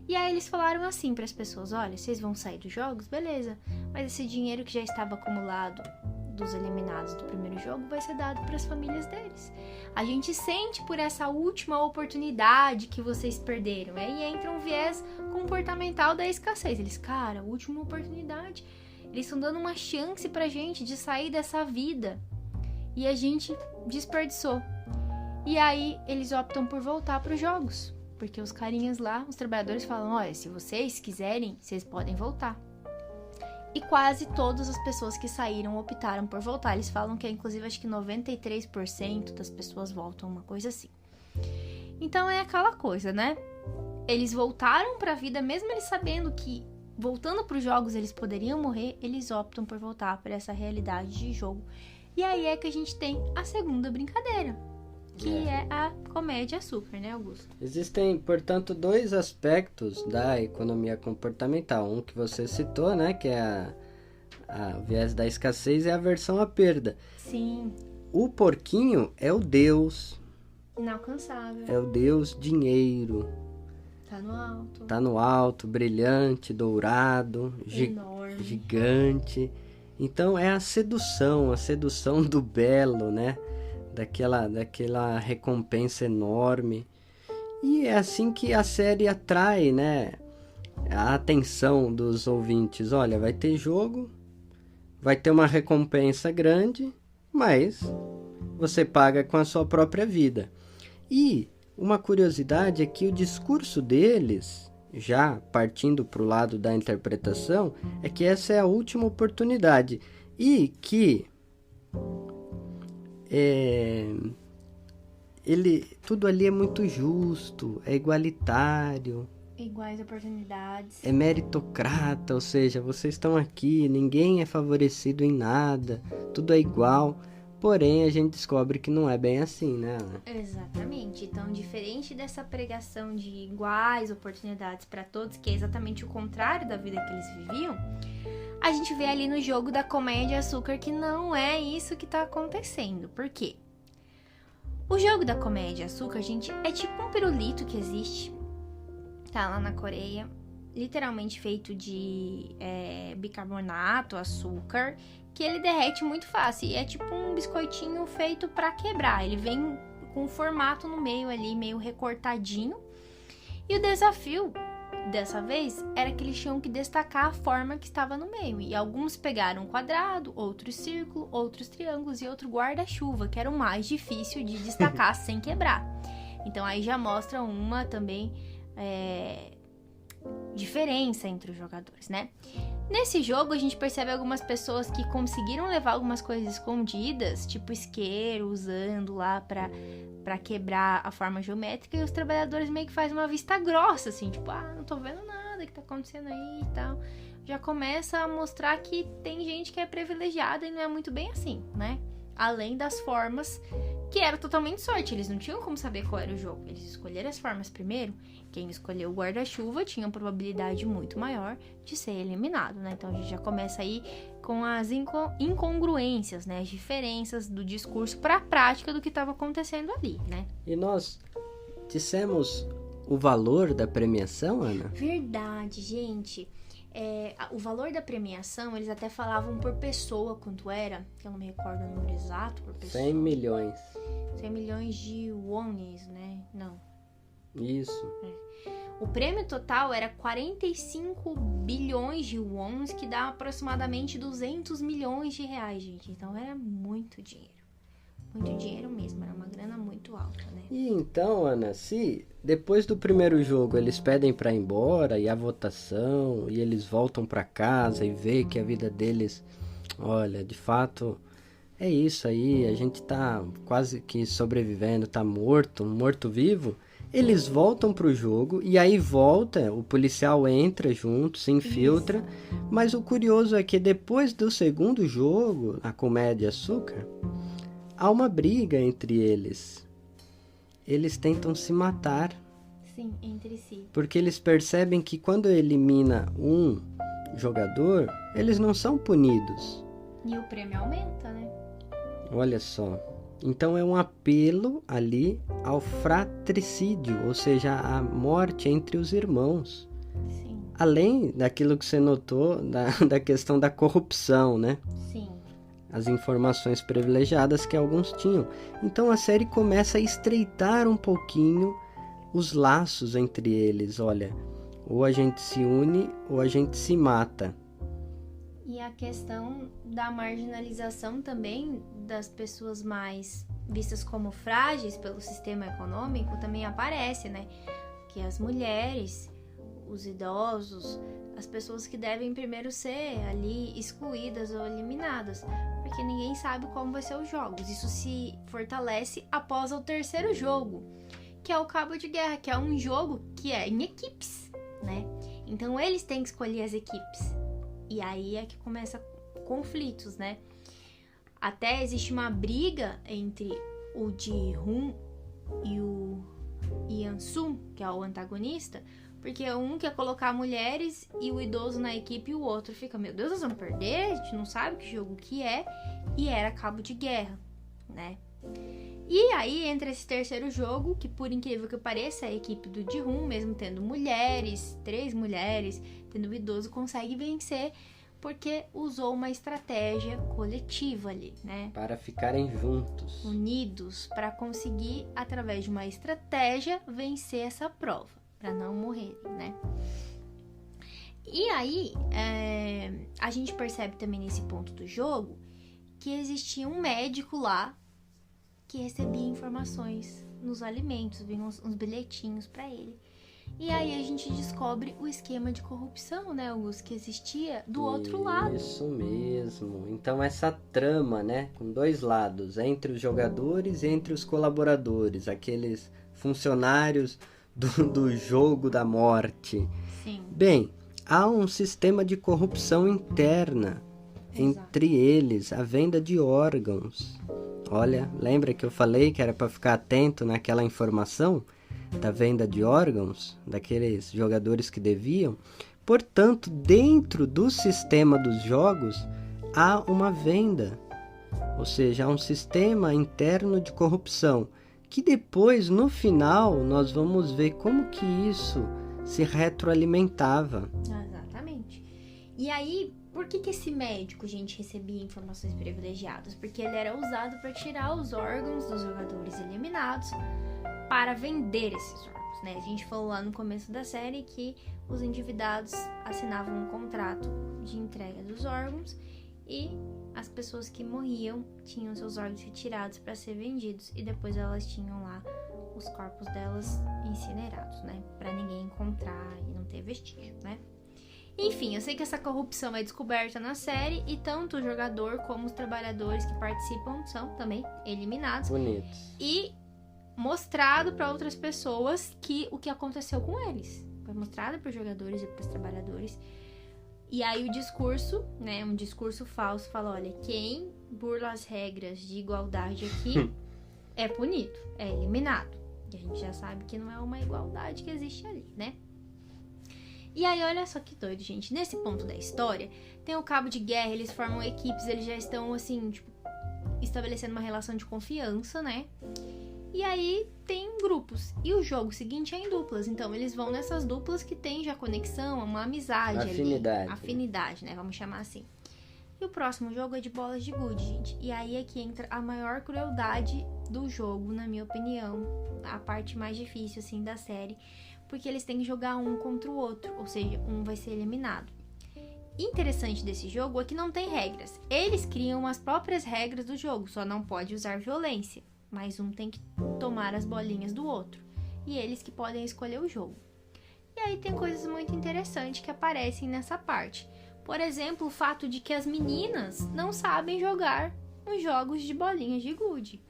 E aí eles falaram assim para as pessoas: olha, vocês vão sair dos jogos? Beleza. Mas esse dinheiro que já estava acumulado dos eliminados do primeiro jogo vai ser dado para as famílias deles. A gente sente por essa última oportunidade que vocês perderam. Aí entra um viés comportamental da escassez. Eles, cara, última oportunidade. Eles estão dando uma chance pra gente de sair dessa vida. E a gente desperdiçou. E aí eles optam por voltar para os jogos. Porque os carinhas lá, os trabalhadores falam: olha, se vocês quiserem, vocês podem voltar. E quase todas as pessoas que saíram optaram por voltar. Eles falam que, inclusive, acho que 93% das pessoas voltam, uma coisa assim. Então é aquela coisa, né? Eles voltaram pra vida, mesmo eles sabendo que, voltando pros jogos, eles poderiam morrer, eles optam por voltar pra essa realidade de jogo. E aí é que a gente tem a segunda brincadeira, que é a comédia açúcar, né, Augusto?
Existem, portanto, dois aspectos da economia comportamental. Um que você citou, né, que é a viés da escassez, e a aversão à perda.
Sim.
O porquinho é o deus.
Inalcançável.
É o deus dinheiro.
Tá no alto.
Tá no alto, brilhante, dourado,
enorme,
gigante. Então é a sedução do belo, né? Daquela recompensa enorme. E é assim que a série atrai, né, a atenção dos ouvintes. Olha, vai ter jogo, vai ter uma recompensa grande, mas você paga com a sua própria vida. E uma curiosidade é que o discurso deles, já partindo para o lado da interpretação, é que essa é a última oportunidade e que tudo ali é muito justo, é igualitário,
iguais oportunidades,
é meritocrata, ou seja, vocês estão aqui, ninguém é favorecido em nada, tudo é igual. Porém, a gente descobre que não é bem assim, né, Ana?
Exatamente. Então, diferente dessa pregação de iguais oportunidades para todos, que é exatamente o contrário da vida que eles viviam, a gente vê ali no jogo da comédia açúcar que não é isso que tá acontecendo. Por quê? O jogo da comédia açúcar, gente, é tipo um pirulito que existe, tá lá na Coreia, literalmente feito de bicarbonato, açúcar, que ele derrete muito fácil. E é tipo um biscoitinho feito pra quebrar. Ele vem com um formato no meio ali, meio recortadinho. E o desafio dessa vez era que eles tinham que destacar a forma que estava no meio. E alguns pegaram um quadrado, outros círculo, outros triângulos e outro guarda-chuva, que era o mais difícil de destacar sem quebrar. Então aí já mostra uma também diferença entre os jogadores, né? Nesse jogo a gente percebe algumas pessoas que conseguiram levar algumas coisas escondidas, tipo isqueiro, usando lá pra quebrar a forma geométrica, e os trabalhadores meio que fazem uma vista grossa, assim, tipo, não tô vendo nada que tá acontecendo aí e tal. Já começa a mostrar que tem gente que é privilegiada e não é muito bem assim, né? Além das formas, que era totalmente sorte, eles não tinham como saber qual era o jogo. Eles escolheram as formas primeiro. Quem escolheu o guarda-chuva tinha uma probabilidade muito maior de ser eliminado, né? Então a gente já começa aí com as incongruências, né? As diferenças do discurso para a prática do que estava acontecendo ali, né?
E nós dissemos o valor da premiação, Ana?
Verdade, gente. O valor da premiação, eles até falavam por pessoa quanto era, que eu não me recordo o número exato por pessoa.
100 milhões.
100 milhões de wones, né? Não.
Isso.
O prêmio total era 45 bilhões de wons, que dá aproximadamente 200 milhões de reais, gente. Então era muito dinheiro. Muito dinheiro mesmo, era uma grana muito alta, né?
E então, Ana, se depois do primeiro jogo eles pedem pra ir embora e a votação, e eles voltam pra casa e vê que a vida deles, olha, de fato, é isso aí, a gente tá quase que sobrevivendo, tá morto-vivo, eles voltam pro jogo e aí volta, o policial entra junto, se infiltra,
Isso.
mas o curioso é que depois do segundo jogo, a Comédia Açúcar, há uma briga entre eles. Eles tentam se matar.
Sim, entre si.
Porque eles percebem que quando elimina um jogador, eles não são punidos.
E o prêmio aumenta, né?
Olha só. Então é um apelo ali ao fratricídio, ou seja, à morte entre os irmãos.
Sim.
Além daquilo que você notou da questão da corrupção, né?
Sim.
As informações privilegiadas que alguns tinham. Então a série começa a estreitar um pouquinho os laços entre eles. Olha, ou a gente se une ou a gente se mata.
E a questão da marginalização também das pessoas mais vistas como frágeis pelo sistema econômico também aparece, né? Que as mulheres, os idosos, as pessoas que devem primeiro ser ali excluídas ou eliminadas, porque ninguém sabe como vai ser os jogos. Isso se fortalece após o terceiro jogo, que é o Cabo de Guerra, que é um jogo que é em equipes, né? Então eles têm que escolher as equipes. E aí é que começa conflitos, né? Até existe uma briga entre o Ji-hoon e o Yeon-sung, que é o antagonista, porque um quer colocar mulheres e o idoso na equipe e o outro fica, meu Deus, nós vamos perder, a gente não sabe que jogo que é, e era Cabo de Guerra, né? E aí entra esse terceiro jogo, que por incrível que pareça, a equipe do Ji-hoon, mesmo tendo mulheres, 3 mulheres, tendo o idoso, consegue vencer, porque usou uma estratégia coletiva ali, né?
Para ficarem juntos.
Unidos, para conseguir, através de uma estratégia, vencer essa prova, para não morrerem, né? E aí, a gente percebe também nesse ponto do jogo que existia um médico lá que recebia informações nos alimentos, vinham uns bilhetinhos para ele. E aí a gente descobre o esquema de corrupção, né, Augusto, que existia do outro lado.
Isso mesmo. Então essa trama, né, com dois lados, entre os jogadores e entre os colaboradores, aqueles funcionários do jogo da morte.
Sim.
Bem, há um sistema de corrupção interna entre eles, a venda de órgãos. Olha, lembra que eu falei que era para ficar atento naquela informação da venda de órgãos, daqueles jogadores que deviam? Portanto, dentro do sistema dos jogos, há uma venda, ou seja, há um sistema interno de corrupção, que depois, no final, nós vamos ver como que isso se retroalimentava.
Exatamente. E aí, por que esse médico, gente, recebia informações privilegiadas? Porque ele era usado para tirar os órgãos dos jogadores eliminados para vender esses órgãos, né? A gente falou lá no começo da série que os endividados assinavam um contrato de entrega dos órgãos e as pessoas que morriam tinham seus órgãos retirados para ser vendidos e depois elas tinham lá os corpos delas incinerados, né? Para ninguém encontrar e não ter vestígio, né? Enfim, eu sei que essa corrupção é descoberta na série e tanto o jogador como os trabalhadores que participam são também eliminados.
Bonitos.
E mostrado para outras pessoas o que aconteceu com eles. Foi mostrado para os jogadores e para os trabalhadores. E aí o discurso, né, um discurso falso, fala, olha, quem burla as regras de igualdade aqui é punido, é eliminado. E a gente já sabe que não é uma igualdade que existe ali, né? E aí, olha só que doido, gente. Nesse ponto da história, tem o Cabo de Guerra, eles formam equipes, eles já estão, assim, tipo, estabelecendo uma relação de confiança, né? E aí, tem grupos. E o jogo seguinte é em duplas. Então, eles vão nessas duplas que tem já conexão, uma amizade
Afinidade.
ali. Afinidade, né? Vamos chamar assim. E o próximo jogo é de bolas de gude, gente. E aí é que entra a maior crueldade do jogo, na minha opinião, a parte mais difícil, assim, da série, porque eles têm que jogar um contra o outro, ou seja, um vai ser eliminado. Interessante desse jogo é que não tem regras. Eles criam as próprias regras do jogo, só não pode usar violência, mas um tem que tomar as bolinhas do outro, e eles que podem escolher o jogo. E aí tem coisas muito interessantes que aparecem nessa parte. Por exemplo, o fato de que as meninas não sabem jogar os jogos de bolinhas de gude.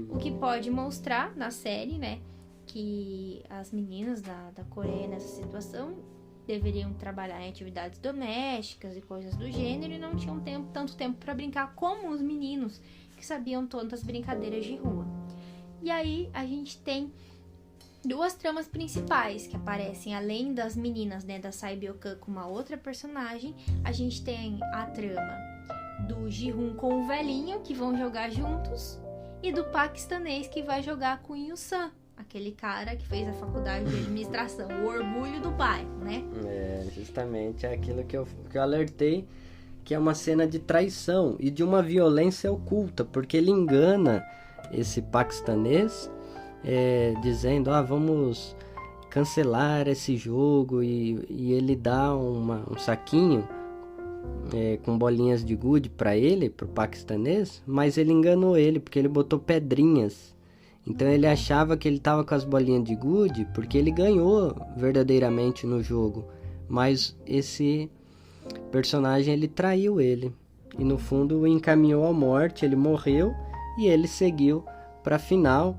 O que pode mostrar na série, né, que as meninas da Coreia nessa situação deveriam trabalhar em atividades domésticas e coisas do gênero e não tinham tanto tempo para brincar como os meninos que sabiam tantas brincadeiras de rua. E aí a gente tem duas tramas principais que aparecem, além das meninas, né, da Sae-byeok com uma outra personagem. A gente tem a trama do Ji-hoon com o velhinho, que vão jogar juntos, e do paquistanês que vai jogar com o Yu-san, aquele cara que fez a faculdade de administração, o orgulho do bairro, né?
Justamente é aquilo que eu alertei, que é uma cena de traição e de uma violência oculta, porque ele engana esse paquistanês, dizendo, vamos cancelar esse jogo, e ele dá um saquinho com bolinhas de gude para ele, pro paquistanês, mas ele enganou ele, porque ele botou pedrinhas. Então ele achava que ele tava com as bolinhas de gude, porque ele ganhou verdadeiramente no jogo, mas esse personagem, ele traiu ele, e no fundo o encaminhou à morte. Ele morreu e ele seguiu para a final,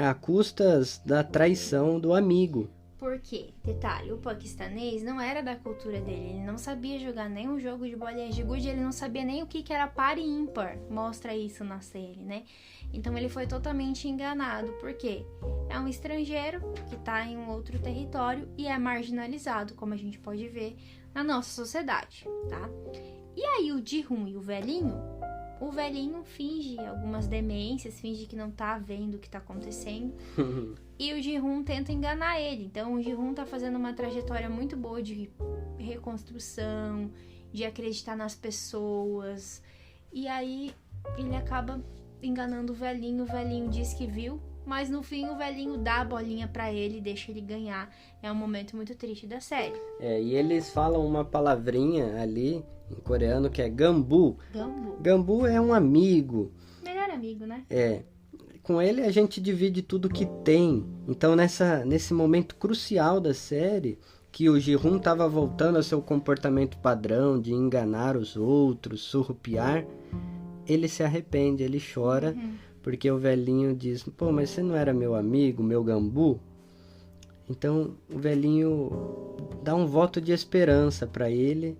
a custas da traição do amigo.
Por quê? Detalhe, o paquistanês não era da cultura dele, ele não sabia jogar nem um jogo de bolinhas de gude, ele não sabia nem o que era par e ímpar, mostra isso na série, né? Então ele foi totalmente enganado, porque é um estrangeiro que tá em um outro território e é marginalizado, como a gente pode ver na nossa sociedade, tá? E aí o Ji-hoon e o velhinho finge algumas demências, finge que não tá vendo o que tá acontecendo. E o Ji-hoon tenta enganar ele. Então o Ji-hoon tá fazendo uma trajetória muito boa de reconstrução, de acreditar nas pessoas. E aí ele acaba enganando o velhinho diz que viu, mas no fim o velhinho dá a bolinha pra ele e deixa ele ganhar. É um momento muito triste da série.
E eles falam uma palavrinha ali em coreano que é gambu. Gambu é um amigo.
Melhor amigo, né?
Com ele a gente divide tudo que tem. Então nesse momento crucial da série, que o Ji-hoon estava voltando ao seu comportamento padrão de enganar os outros, surrupiar, ele se arrepende, ele chora, porque o velhinho diz, pô, mas você não era meu amigo, meu gambu? Então o velhinho dá um voto de esperança para ele,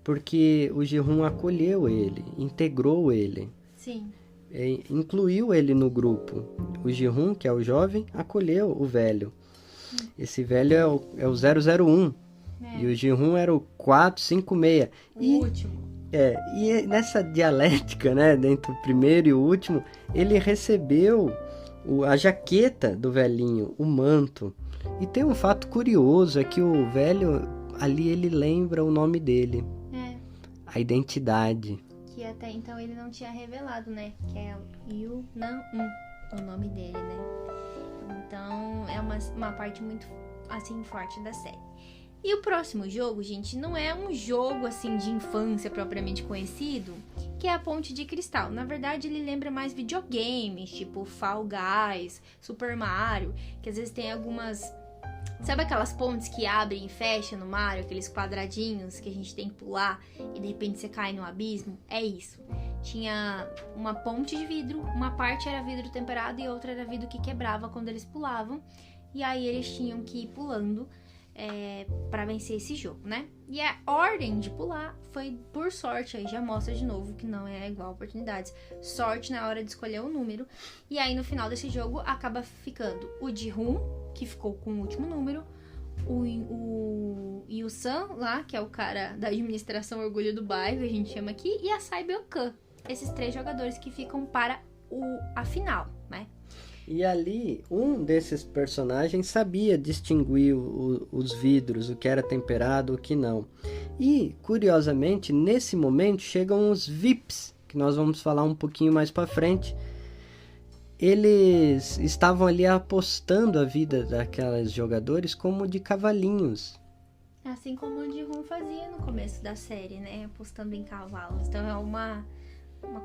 porque o Ji-hoon acolheu ele, integrou ele.
Sim.
Incluiu ele no grupo. O Ji-hoon, que é o jovem, acolheu o velho. Esse velho é o 001. E o Ji-hoon era o 456.
O último.
E nessa dialética, né, entre o primeiro e o último, ele recebeu a jaqueta do velhinho, o manto. E tem um fato curioso, é que o velho, ali ele lembra o nome dele. A identidade.
Que até então ele não tinha revelado, né? Que é o Yu-nan-un, o nome dele, né? Então é uma parte muito, assim, forte da série. E o próximo jogo, gente, não é um jogo, assim, de infância propriamente conhecido, que é a Ponte de Cristal. Na verdade, ele lembra mais videogames, tipo Fall Guys, Super Mario, que às vezes tem algumas... Sabe aquelas pontes que abrem e fecham no Mario? Aqueles quadradinhos que a gente tem que pular e de repente você cai no abismo? É isso. Tinha uma ponte de vidro, uma parte era vidro temperado e outra era vidro que quebrava quando eles pulavam. E aí eles tinham que ir pulando para vencer esse jogo, né? E a ordem de pular foi por sorte, aí já mostra de novo que não é igual oportunidades. Sorte na hora de escolher o número. E aí no final desse jogo acaba ficando o Ji-hoon, que ficou com o último número, o Yu-san lá, que é o cara da administração Orgulho do Bairro, a gente chama aqui, e a Sae-byeok. Esses 3 jogadores que ficam para a final, né?
E ali, um desses personagens sabia distinguir os vidros, o que era temperado, o que não. E, curiosamente, nesse momento chegam os VIPs, que nós vamos falar um pouquinho mais para frente. eles estavam ali apostando a vida daqueles jogadores como de cavalinhos.
Assim como o Ji-hoon fazia no começo da série, né? Apostando em cavalos. Então é uma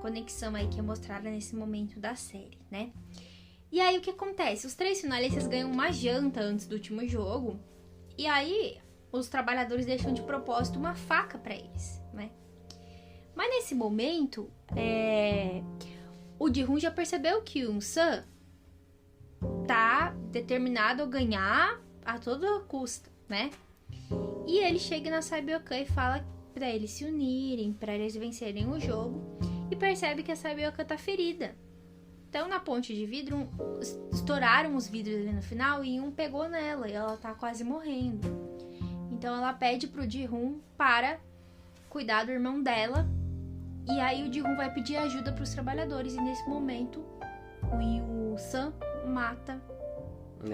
conexão aí que é mostrada nesse momento da série, né? E aí o que acontece? Os 3 finalistas ganham uma janta antes do último jogo. E aí os trabalhadores deixam de propósito uma faca pra eles, né? Mas nesse momento, o Ji-hoon já percebeu que o Eun-sun tá determinado a ganhar a toda custa, né? E ele chega na Sae-byeok-kun e fala pra eles se unirem, pra eles vencerem o jogo. E percebe que a Sae-byeok-kun tá ferida. Então, na ponte de vidro, estouraram os vidros ali no final e um pegou nela e ela tá quase morrendo. Então, ela pede pro Ji-hoon para cuidar do irmão dela. E aí, o Ji-hoon vai pedir ajuda pros trabalhadores. E nesse momento, o Yoo-sun mata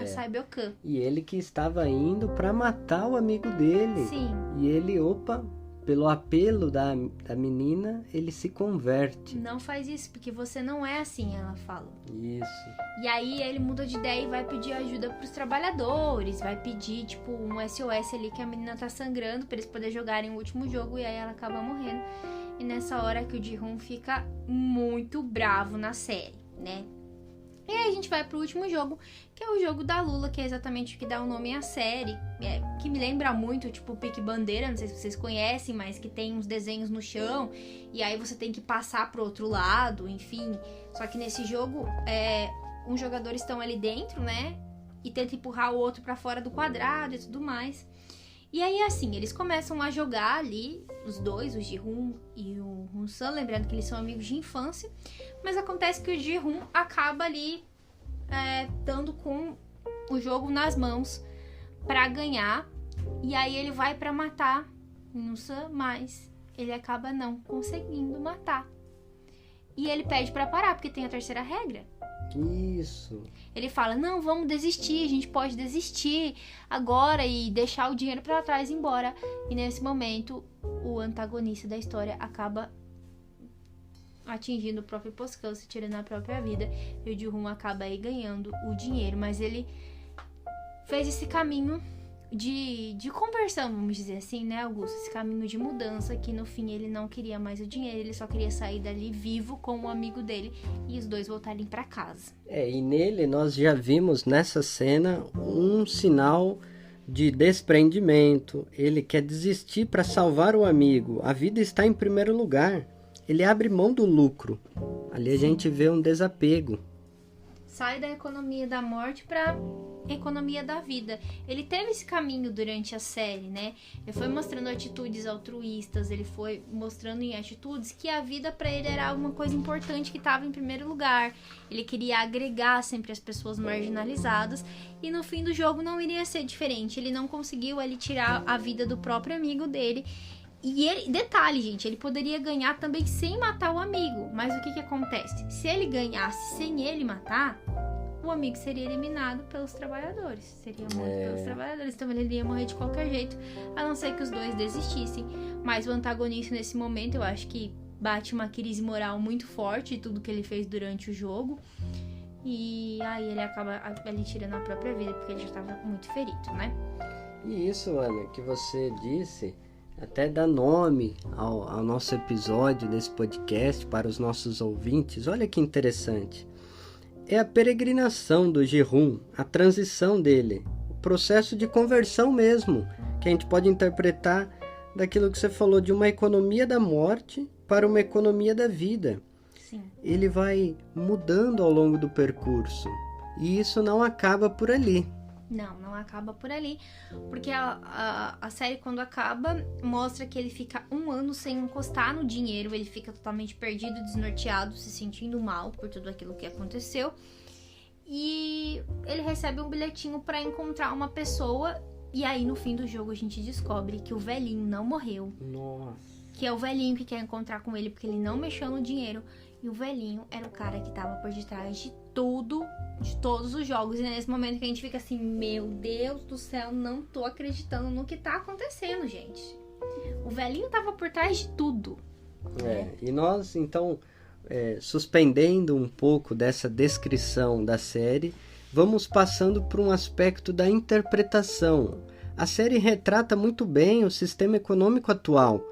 a Sae-byeok-kun.
E ele que estava indo pra matar o amigo dele.
Sim.
E ele, pelo apelo da menina, ele se converte.
Não faz isso, porque você não é assim, ela fala.
Isso.
E aí ele muda de ideia e vai pedir ajuda pros trabalhadores. Vai pedir, tipo, um SOS ali que a menina tá sangrando pra eles poderem jogarem o último jogo. E aí ela acaba morrendo. E nessa hora que o Ji-hoon fica muito bravo na série, né? E aí a gente vai pro último jogo, que é o jogo da Lula, que é exatamente o que dá o nome à série. Que me lembra muito, tipo, Pique Bandeira, não sei se vocês conhecem, mas que tem uns desenhos no chão. E aí você tem que passar pro outro lado, enfim. Só que nesse jogo, uns jogadores estão ali dentro, né? E tenta empurrar o outro pra fora do quadrado e tudo mais. E aí, assim, eles começam a jogar ali, os dois, o Ji-hoon e o Eun-sun, lembrando que eles são amigos de infância. Mas acontece que o Ji-hoon acaba ali dando com o jogo nas mãos pra ganhar. E aí ele vai pra matar o Eun-sun, mas ele acaba não conseguindo matar. E ele pede pra parar, porque tem a terceira regra.
Isso.
Ele fala, não, vamos desistir, a gente pode desistir agora e deixar o dinheiro pra trás e ir embora. E nesse momento, o antagonista da história acaba atingindo o próprio pescoço, tirando a própria vida. E o Ji-hoon acaba aí ganhando o dinheiro. Mas ele fez esse caminho de conversão, vamos dizer assim, né, Augusto? Esse caminho de mudança, que no fim ele não queria mais o dinheiro, ele só queria sair dali vivo com o amigo dele e os dois voltarem pra casa.
E nele nós já vimos nessa cena um sinal de desprendimento. Ele quer desistir para salvar o amigo. A vida está em primeiro lugar. Ele abre mão do lucro. Ali a gente vê um desapego.
Sai da economia da morte pra economia da vida. Ele teve esse caminho durante a série, né? Ele foi mostrando atitudes altruístas, ele foi mostrando em atitudes que a vida pra ele era uma coisa importante que estava em primeiro lugar. Ele queria agregar sempre as pessoas marginalizadas e no fim do jogo não iria ser diferente. Ele não conseguiu ali tirar a vida do próprio amigo dele. E ele, detalhe, gente, ele poderia ganhar também sem matar o amigo. Mas o que acontece? Se ele ganhasse sem ele matar, o amigo seria eliminado pelos trabalhadores. Seria morto pelos trabalhadores. Então ele iria morrer de qualquer jeito, a não ser que os dois desistissem. Mas o antagonista nesse momento, eu acho que bate uma crise moral muito forte de tudo que ele fez durante o jogo. E aí ele acaba ali tirando a própria vida, porque ele já estava muito ferido, né?
E isso, Ana, que você disse, até dá nome ao nosso episódio desse podcast para os nossos ouvintes. Olha que interessante. É a peregrinação do Ji-hoon, a transição dele, o processo de conversão mesmo, que a gente pode interpretar daquilo que você falou, de uma economia da morte para uma economia da vida.
Sim.
Ele vai mudando ao longo do percurso, e isso não acaba por ali.
Não acaba por ali, porque a série, quando acaba, mostra que ele fica 1 ano sem encostar no dinheiro, ele fica totalmente perdido, desnorteado, se sentindo mal por tudo aquilo que aconteceu, e ele recebe um bilhetinho para encontrar uma pessoa, e aí no fim do jogo a gente descobre que o velhinho não morreu.
Nossa.
Que é o velhinho que quer encontrar com ele porque ele não mexeu no dinheiro. E o velhinho era o cara que tava por detrás de tudo, de todos os jogos. E é nesse momento que a gente fica assim, meu Deus do céu, não tô acreditando no que tá acontecendo, gente. O velhinho tava por trás de tudo.
E nós, então, suspendendo um pouco dessa descrição da série, vamos passando para um aspecto da interpretação. A série retrata muito bem o sistema econômico atual,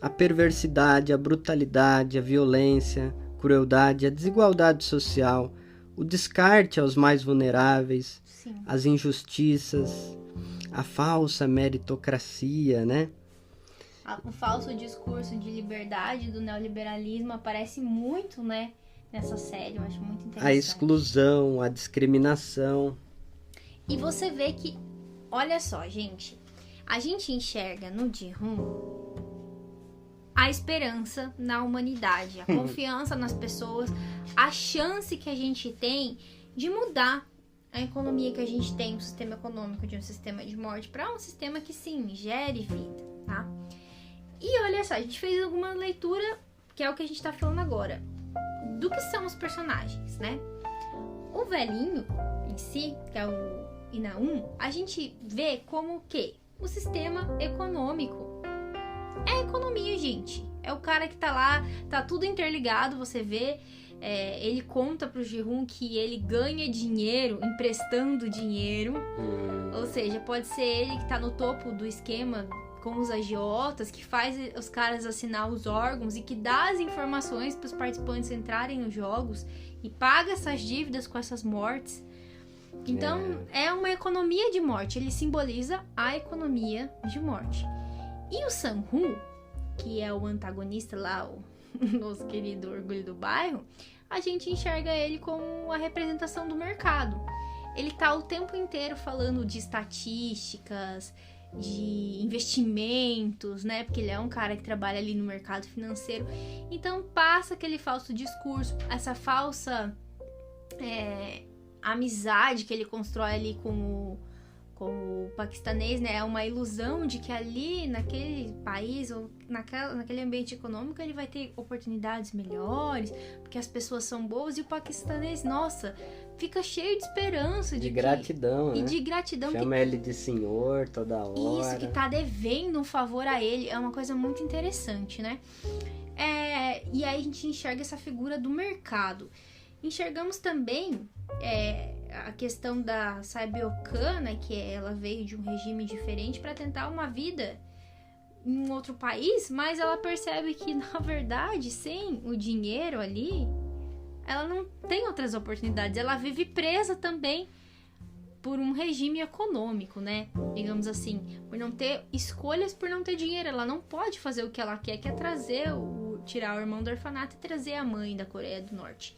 a perversidade, a brutalidade, a violência, a crueldade, a desigualdade social, o descarte aos mais vulneráveis,
Sim.
as injustiças, a falsa meritocracia, né?
O falso discurso de liberdade do neoliberalismo aparece muito, né, nessa série. Eu acho muito interessante.
A exclusão, a discriminação.
E você vê que, olha só, gente, a gente enxerga no Ji-hoon a esperança na humanidade, a confiança nas pessoas, a chance que a gente tem de mudar a economia que a gente tem, o sistema econômico de um sistema de morte para um sistema que sim, gere vida, tá? E olha só, a gente fez alguma leitura, que é o que a gente tá falando agora, do que são os personagens, né? O velhinho em si, que é o Inaum, a gente vê como que o sistema econômico é a economia, gente. É o cara que tá lá, tá tudo interligado, você vê. Ele conta pro Ji-hoon que ele ganha dinheiro emprestando dinheiro. Ou seja, pode ser ele que tá no topo do esquema com os agiotas, que faz os caras assinar os órgãos e que dá as informações para os participantes entrarem nos jogos e paga essas dívidas com essas mortes. Então, é uma economia de morte. Ele simboliza a economia de morte. E o Sang-hoon, que é o antagonista lá, o nosso querido Orgulho do Bairro, a gente enxerga ele como a representação do mercado. Ele tá o tempo inteiro falando de estatísticas, de investimentos, né? Porque ele é um cara que trabalha ali no mercado financeiro. Então passa aquele falso discurso, essa falsa amizade que ele constrói ali com o paquistanês, né? É uma ilusão de que ali, naquele país ou naquele ambiente econômico, ele vai ter oportunidades melhores, porque as pessoas são boas, e o paquistanês, nossa, fica cheio de esperança.
De gratidão, né?
E de gratidão.
Chama ele de senhor toda hora.
Isso, que tá devendo um favor a ele. É uma coisa muito interessante, né? E aí a gente enxerga essa figura do mercado. Enxergamos também a questão da Saibyokan, né, que ela veio de um regime diferente para tentar uma vida em um outro país, mas ela percebe que, na verdade, sem o dinheiro ali, ela não tem outras oportunidades. Ela vive presa também por um regime econômico, né? Digamos assim, por não ter escolhas, por não ter dinheiro. Ela não pode fazer o que ela quer, que é tirar o irmão do orfanato e trazer a mãe da Coreia do Norte.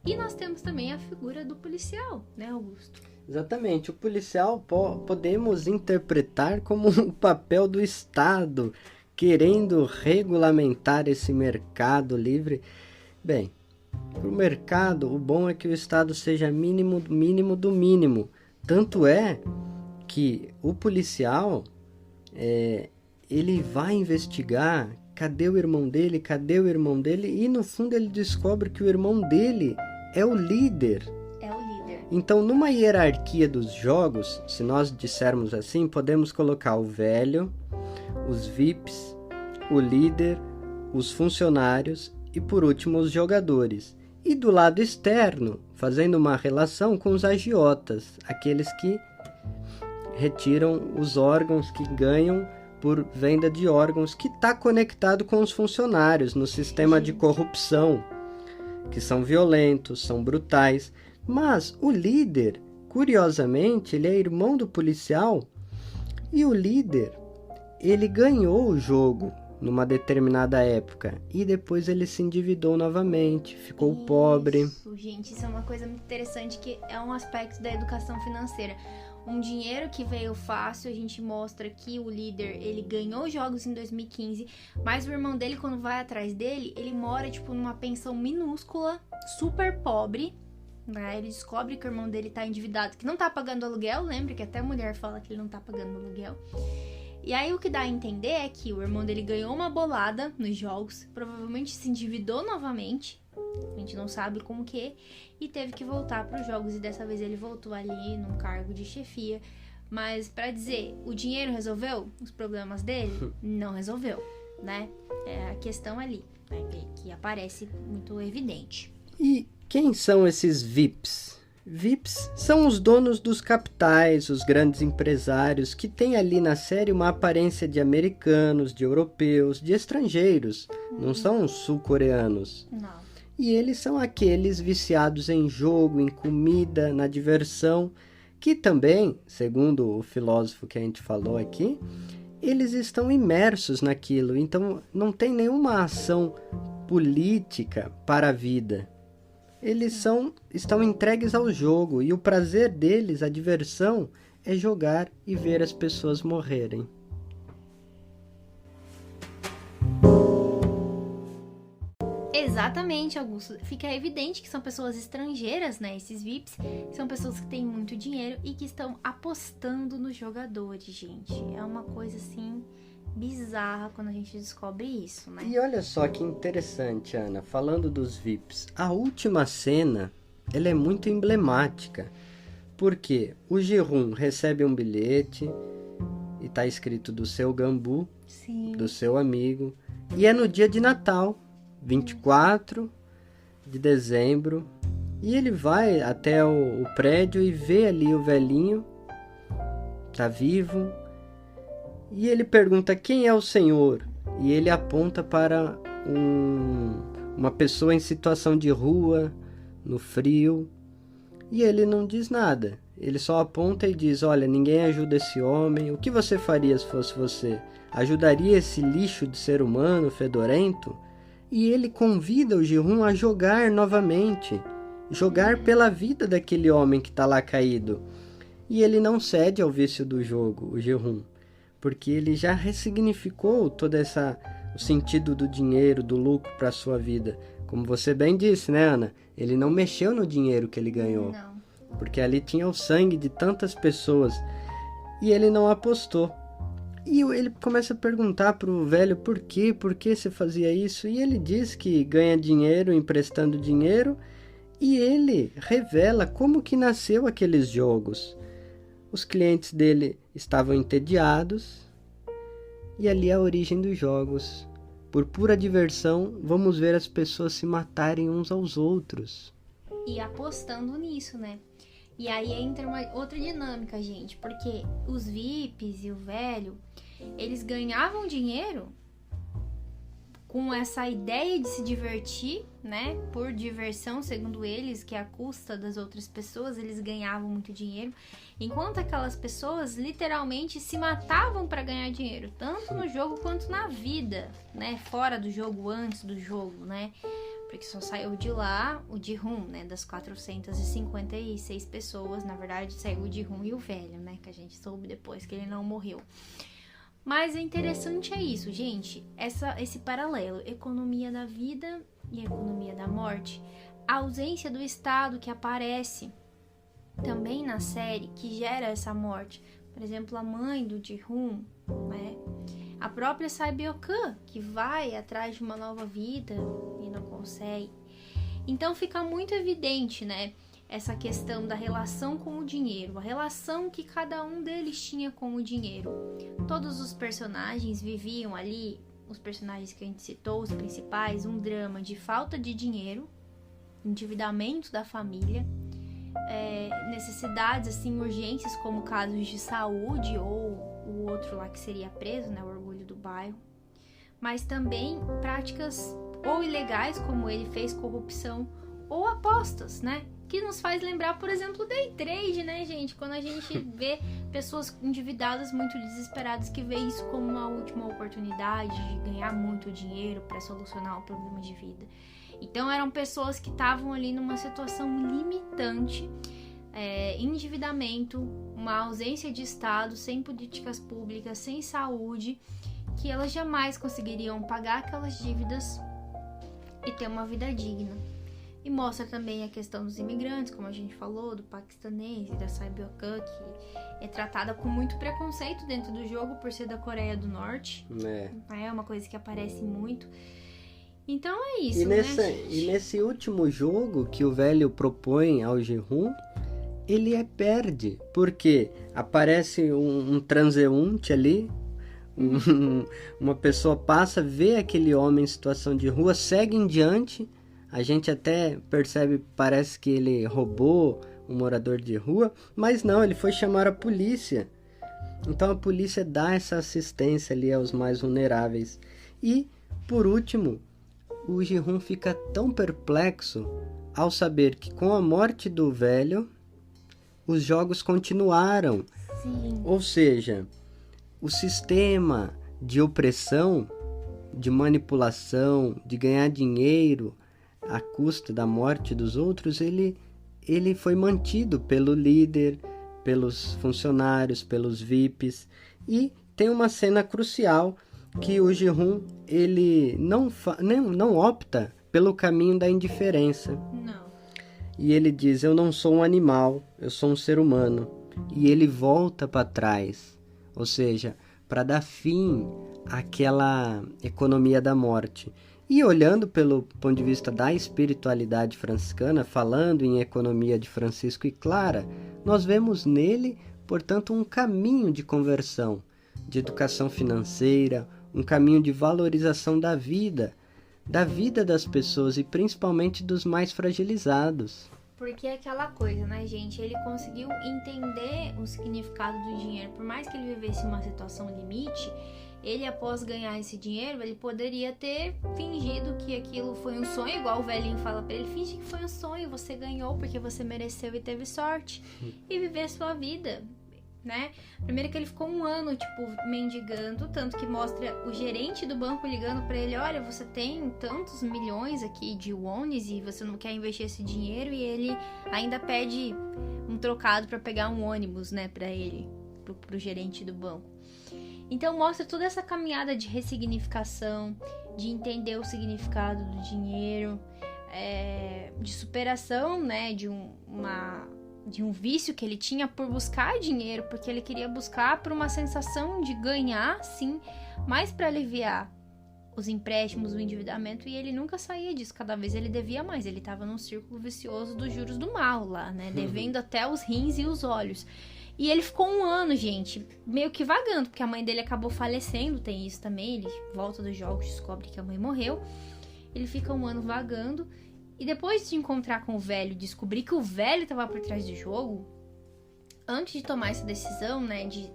E nós temos também a figura do policial, né, Augusto?
Exatamente. O policial podemos interpretar como um papel do Estado, querendo regulamentar esse mercado livre. Bem, para o mercado, o bom é que o Estado seja mínimo do mínimo. Tanto é que o policial, ele vai investigar cadê o irmão dele, e no fundo ele descobre que o irmão dele é o líder. Então, numa hierarquia dos jogos, se nós dissermos assim, podemos colocar o velho, os VIPs, o líder, os funcionários e, por último, os jogadores. E do lado externo, fazendo uma relação com os agiotas, aqueles que retiram os órgãos que ganham por venda de órgãos, que está conectado com os funcionários no sistema de corrupção, que são violentos, são brutais. Mas o líder, curiosamente, ele é irmão do policial, e o líder, ele ganhou o jogo numa determinada época e depois ele se endividou novamente, ficou pobre.
Gente, isso é uma coisa muito interessante, que é um aspecto da educação financeira. Um dinheiro que veio fácil, a gente mostra que o líder, ele ganhou jogos em 2015, mas o irmão dele, quando vai atrás dele, ele mora, numa pensão minúscula, super pobre, né? Ele descobre que o irmão dele tá endividado, que não tá pagando aluguel, lembra que até a mulher fala que ele não tá pagando aluguel. E aí o que dá a entender é que o irmão dele ganhou uma bolada nos jogos, provavelmente se endividou novamente, a gente não sabe como que, e teve que voltar para os jogos, e dessa vez ele voltou ali num cargo de chefia. Mas para dizer, o dinheiro resolveu os problemas dele? Não resolveu, né? É a questão ali. né, que aparece muito evidente.
E quem são esses VIPs? VIPs são os donos dos capitais, os grandes empresários que têm ali na série uma aparência de americanos, de europeus, de estrangeiros. Não são sul-coreanos.
Não.
E eles são aqueles viciados em jogo, em comida, na diversão, que também, segundo o filósofo que a gente falou aqui, eles estão imersos naquilo. Então não tem nenhuma ação política para a vida. Eles estão entregues ao jogo e o prazer deles, a diversão, é jogar e ver as pessoas morrerem.
Exatamente, Augusto. Fica evidente que são pessoas estrangeiras, né? Esses VIPs são pessoas que têm muito dinheiro e que estão apostando nos jogadores, gente. É uma coisa assim bizarra quando a gente descobre isso, né?
E olha só que interessante, Ana, falando dos VIPs, a última cena, ela é muito emblemática, porque o Ji-hoon recebe um bilhete e tá escrito do seu Gambu,
Sim.
do seu amigo, e é no dia de Natal, 24 de dezembro, e ele vai até o prédio e vê ali o velhinho, tá vivo. E ele pergunta quem é o senhor, e ele aponta para uma pessoa em situação de rua, no frio, e ele não diz nada. Ele só aponta e diz, olha, ninguém ajuda esse homem, o que você faria se fosse você? Ajudaria esse lixo de ser humano fedorento? E ele convida o Ji-hoon a jogar novamente, jogar pela vida daquele homem que está lá caído. E ele não cede ao vício do jogo, o Ji-hoon, porque ele já ressignificou todo o sentido do dinheiro, do lucro para a sua vida. Como você bem disse, né, Ana? Ele não mexeu no dinheiro que ele ganhou.
Não.
Porque ali tinha o sangue de tantas pessoas. E ele não apostou. E ele começa a perguntar pro velho por que você fazia isso. E ele diz que ganha dinheiro emprestando dinheiro. E ele revela como que nasceu aqueles jogos. Os clientes dele estavam entediados, e ali é a origem dos jogos. Por pura diversão, vamos ver as pessoas se matarem uns aos outros.
E apostando nisso, né? E aí entra uma outra dinâmica, gente, porque os VIPs e o velho, eles ganhavam dinheiro com essa ideia de se divertir, né? Por diversão, segundo eles, que à custa das outras pessoas, eles ganhavam muito dinheiro. Enquanto aquelas pessoas literalmente se matavam para ganhar dinheiro, tanto no jogo quanto na vida, né? Fora do jogo, antes do jogo, né? Porque só saiu de lá o Ji-hoon, né? Das 456 pessoas, na verdade saiu o Ji-hoon e o velho, né? Que a gente soube depois que ele não morreu. Mas o interessante é isso, gente, esse paralelo, economia da vida e economia da morte, a ausência do Estado que aparece também na série, que gera essa morte. Por exemplo, a mãe do Ji-hoon, né? A própria Sae-byeok, que vai atrás de uma nova vida e não consegue. Então fica muito evidente, né? Essa questão da relação com o dinheiro, a relação que cada um deles tinha com o dinheiro. Todos os personagens viviam ali, os personagens que a gente citou, os principais, um drama de falta de dinheiro, endividamento da família, necessidades, assim, urgências como casos de saúde ou o outro lá que seria preso, né, o orgulho do bairro, mas também práticas ou ilegais, como ele fez, corrupção, ou apostas, né? Que nos faz lembrar, por exemplo, o day trade, né, gente? Quando a gente vê pessoas endividadas, muito desesperadas, que vê isso como uma última oportunidade de ganhar muito dinheiro para solucionar o problema de vida. Então, eram pessoas que estavam ali numa situação limitante, endividamento, uma ausência de Estado, sem políticas públicas, sem saúde, que elas jamais conseguiriam pagar aquelas dívidas e ter uma vida digna. E mostra também a questão dos imigrantes, como a gente falou, do paquistanês e da Sae-byeok, que é tratada com muito preconceito dentro do jogo por ser da Coreia do Norte. É uma coisa que aparece muito. Então é isso,
E nesse último jogo que o velho propõe ao Ji-hoon, ele perde, porque aparece um transeunte ali, Uma pessoa passa, vê aquele homem em situação de rua, segue em diante, a gente até percebe, parece que ele roubou um morador de rua, mas não, ele foi chamar a polícia. Então a polícia dá essa assistência ali aos mais vulneráveis. E, por último, o Ji-hoon fica tão perplexo ao saber que com a morte do velho, os jogos continuaram.
Sim.
Ou seja, o sistema de opressão, de manipulação, de ganhar dinheiro à custa da morte dos outros, ele foi mantido pelo líder, pelos funcionários, pelos VIPs. E tem uma cena crucial que o Ji-hoon, ele não opta pelo caminho da indiferença.
Não.
E ele diz, eu não sou um animal, eu sou um ser humano. E ele volta para trás, ou seja, para dar fim àquela economia da morte. E olhando pelo ponto de vista da espiritualidade franciscana, falando em economia de Francisco e Clara, nós vemos nele, portanto, um caminho de conversão, de educação financeira, um caminho de valorização da vida das pessoas e principalmente dos mais fragilizados.
Porque é aquela coisa, né, gente? Ele conseguiu entender o significado do dinheiro. Por mais que ele vivesse uma situação limite, ele, após ganhar esse dinheiro, ele poderia ter fingido que aquilo foi um sonho, igual o velhinho fala pra ele, finge que foi um sonho, você ganhou porque você mereceu e teve sorte. E viver a sua vida, né? Primeiro que ele ficou um ano, mendigando, tanto que mostra o gerente do banco ligando pra ele, olha, você tem tantos milhões aqui de wones e você não quer investir esse dinheiro, e ele ainda pede um trocado pra pegar um ônibus, né, pra ele, pro gerente do banco. Então mostra toda essa caminhada de ressignificação, de entender o significado do dinheiro, de superação, né, de um vício que ele tinha por buscar dinheiro, porque ele queria buscar por uma sensação de ganhar, sim, mas para aliviar os empréstimos, o endividamento, e ele nunca saía disso, cada vez ele devia mais, ele estava num círculo vicioso dos juros do mal lá, né, devendo até os rins e os olhos. E ele ficou um ano, gente, meio que vagando, porque a mãe dele acabou falecendo, tem isso também, ele volta dos jogos, descobre que a mãe morreu, ele fica um ano vagando, e depois de encontrar com o velho, descobrir que o velho estava por trás do jogo, antes de tomar essa decisão, né, de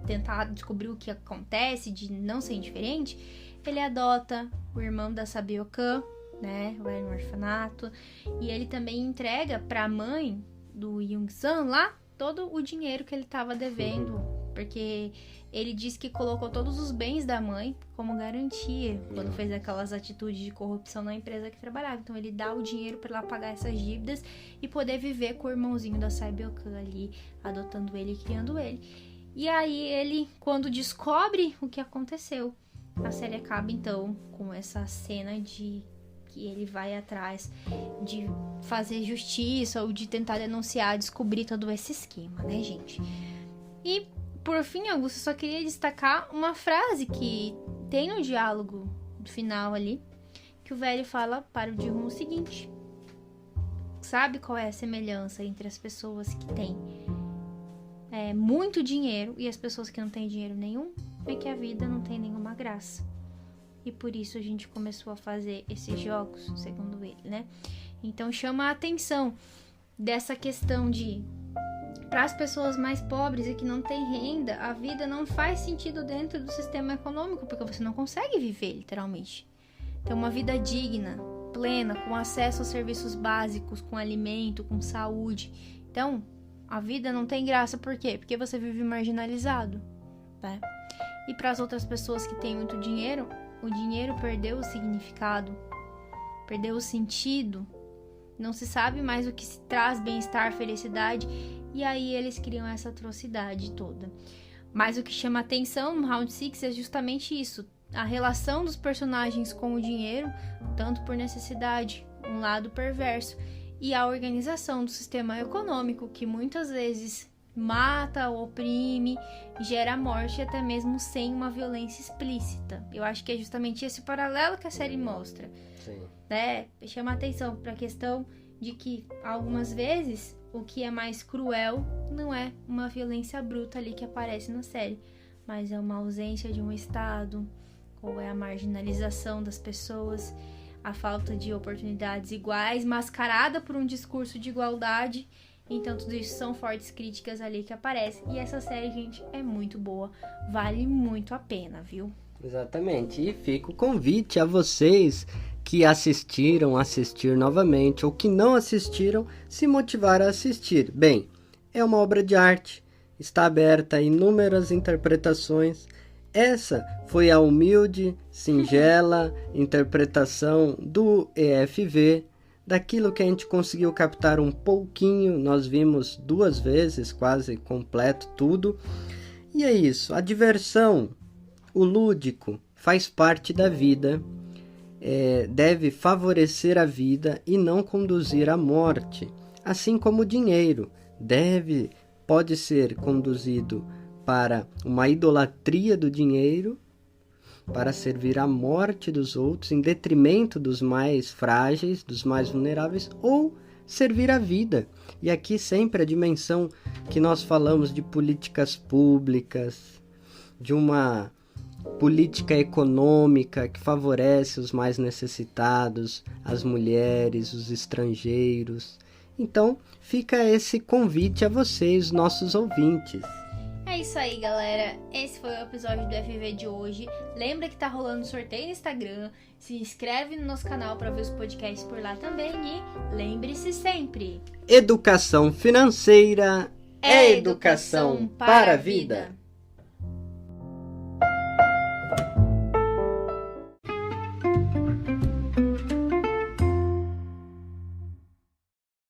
tentar descobrir o que acontece, de não ser indiferente, ele adota o irmão da Sabiokan, né, vai no orfanato, e ele também entrega para a mãe do Young-san lá todo o dinheiro que ele estava devendo, porque ele disse que colocou todos os bens da mãe como garantia quando fez aquelas atitudes de corrupção na empresa que trabalhava. Então ele dá o dinheiro para ela pagar essas dívidas e poder viver com o irmãozinho da Sabiokan ali, adotando ele e criando ele. E aí ele, quando descobre o que aconteceu, a série acaba então com essa cena de que ele vai atrás de fazer justiça ou de tentar denunciar, descobrir todo esse esquema, né, gente? E, por fim, Augusto, eu só queria destacar uma frase que tem no diálogo final ali, que o velho fala para o Ji-hoon o seguinte: sabe qual é a semelhança entre as pessoas que têm muito dinheiro e as pessoas que não têm dinheiro nenhum? É que a vida não tem nenhuma graça. E por isso a gente começou a fazer esses jogos, segundo ele, né? Então chama a atenção dessa questão de, para as pessoas mais pobres e que não têm renda, a vida não faz sentido dentro do sistema econômico, porque você não consegue viver, literalmente. Ter uma vida digna, plena, com acesso aos serviços básicos, com alimento, com saúde. Então, a vida não tem graça, por quê? Porque você vive marginalizado, né? E para as outras pessoas que têm muito dinheiro, o dinheiro perdeu o significado, perdeu o sentido, não se sabe mais o que se traz bem-estar, felicidade, e aí eles criam essa atrocidade toda. Mas o que chama atenção no Round 6 é justamente isso, a relação dos personagens com o dinheiro, tanto por necessidade, um lado perverso, e a organização do sistema econômico, que muitas vezes mata, oprime, gera morte, até mesmo sem uma violência explícita. Eu acho que é justamente esse paralelo que a série mostra.
Sim.
Né? Chama atenção para a questão de que, algumas vezes, o que é mais cruel não é uma violência bruta ali que aparece na série, mas é uma ausência de um Estado, ou é a marginalização das pessoas, a falta de oportunidades iguais, mascarada por um discurso de igualdade. Então tudo isso são fortes críticas ali que aparecem. E essa série, gente, é muito boa, vale muito a pena, viu?
Exatamente, e fica o convite a vocês que assistiram, assistir novamente, ou que não assistiram, se motivar a assistir. Bem, é uma obra de arte, está aberta a inúmeras interpretações. Essa foi a humilde, singela interpretação do EFV, daquilo que a gente conseguiu captar um pouquinho. Nós vimos 2 vezes, quase completo tudo. E é isso, a diversão, o lúdico, faz parte da vida, deve favorecer a vida e não conduzir à morte. Assim como o dinheiro pode ser conduzido para uma idolatria do dinheiro, para servir à morte dos outros, em detrimento dos mais frágeis, dos mais vulneráveis, ou servir à vida. E aqui sempre a dimensão que nós falamos de políticas públicas, de uma política econômica que favorece os mais necessitados, as mulheres, os estrangeiros. Então, fica esse convite a vocês, nossos ouvintes.
É isso aí, galera. Esse foi o episódio do FV de hoje. Lembra que tá rolando sorteio no Instagram. Se inscreve no nosso canal para ver os podcasts por lá também. E lembre-se sempre:
educação financeira é educação para a vida.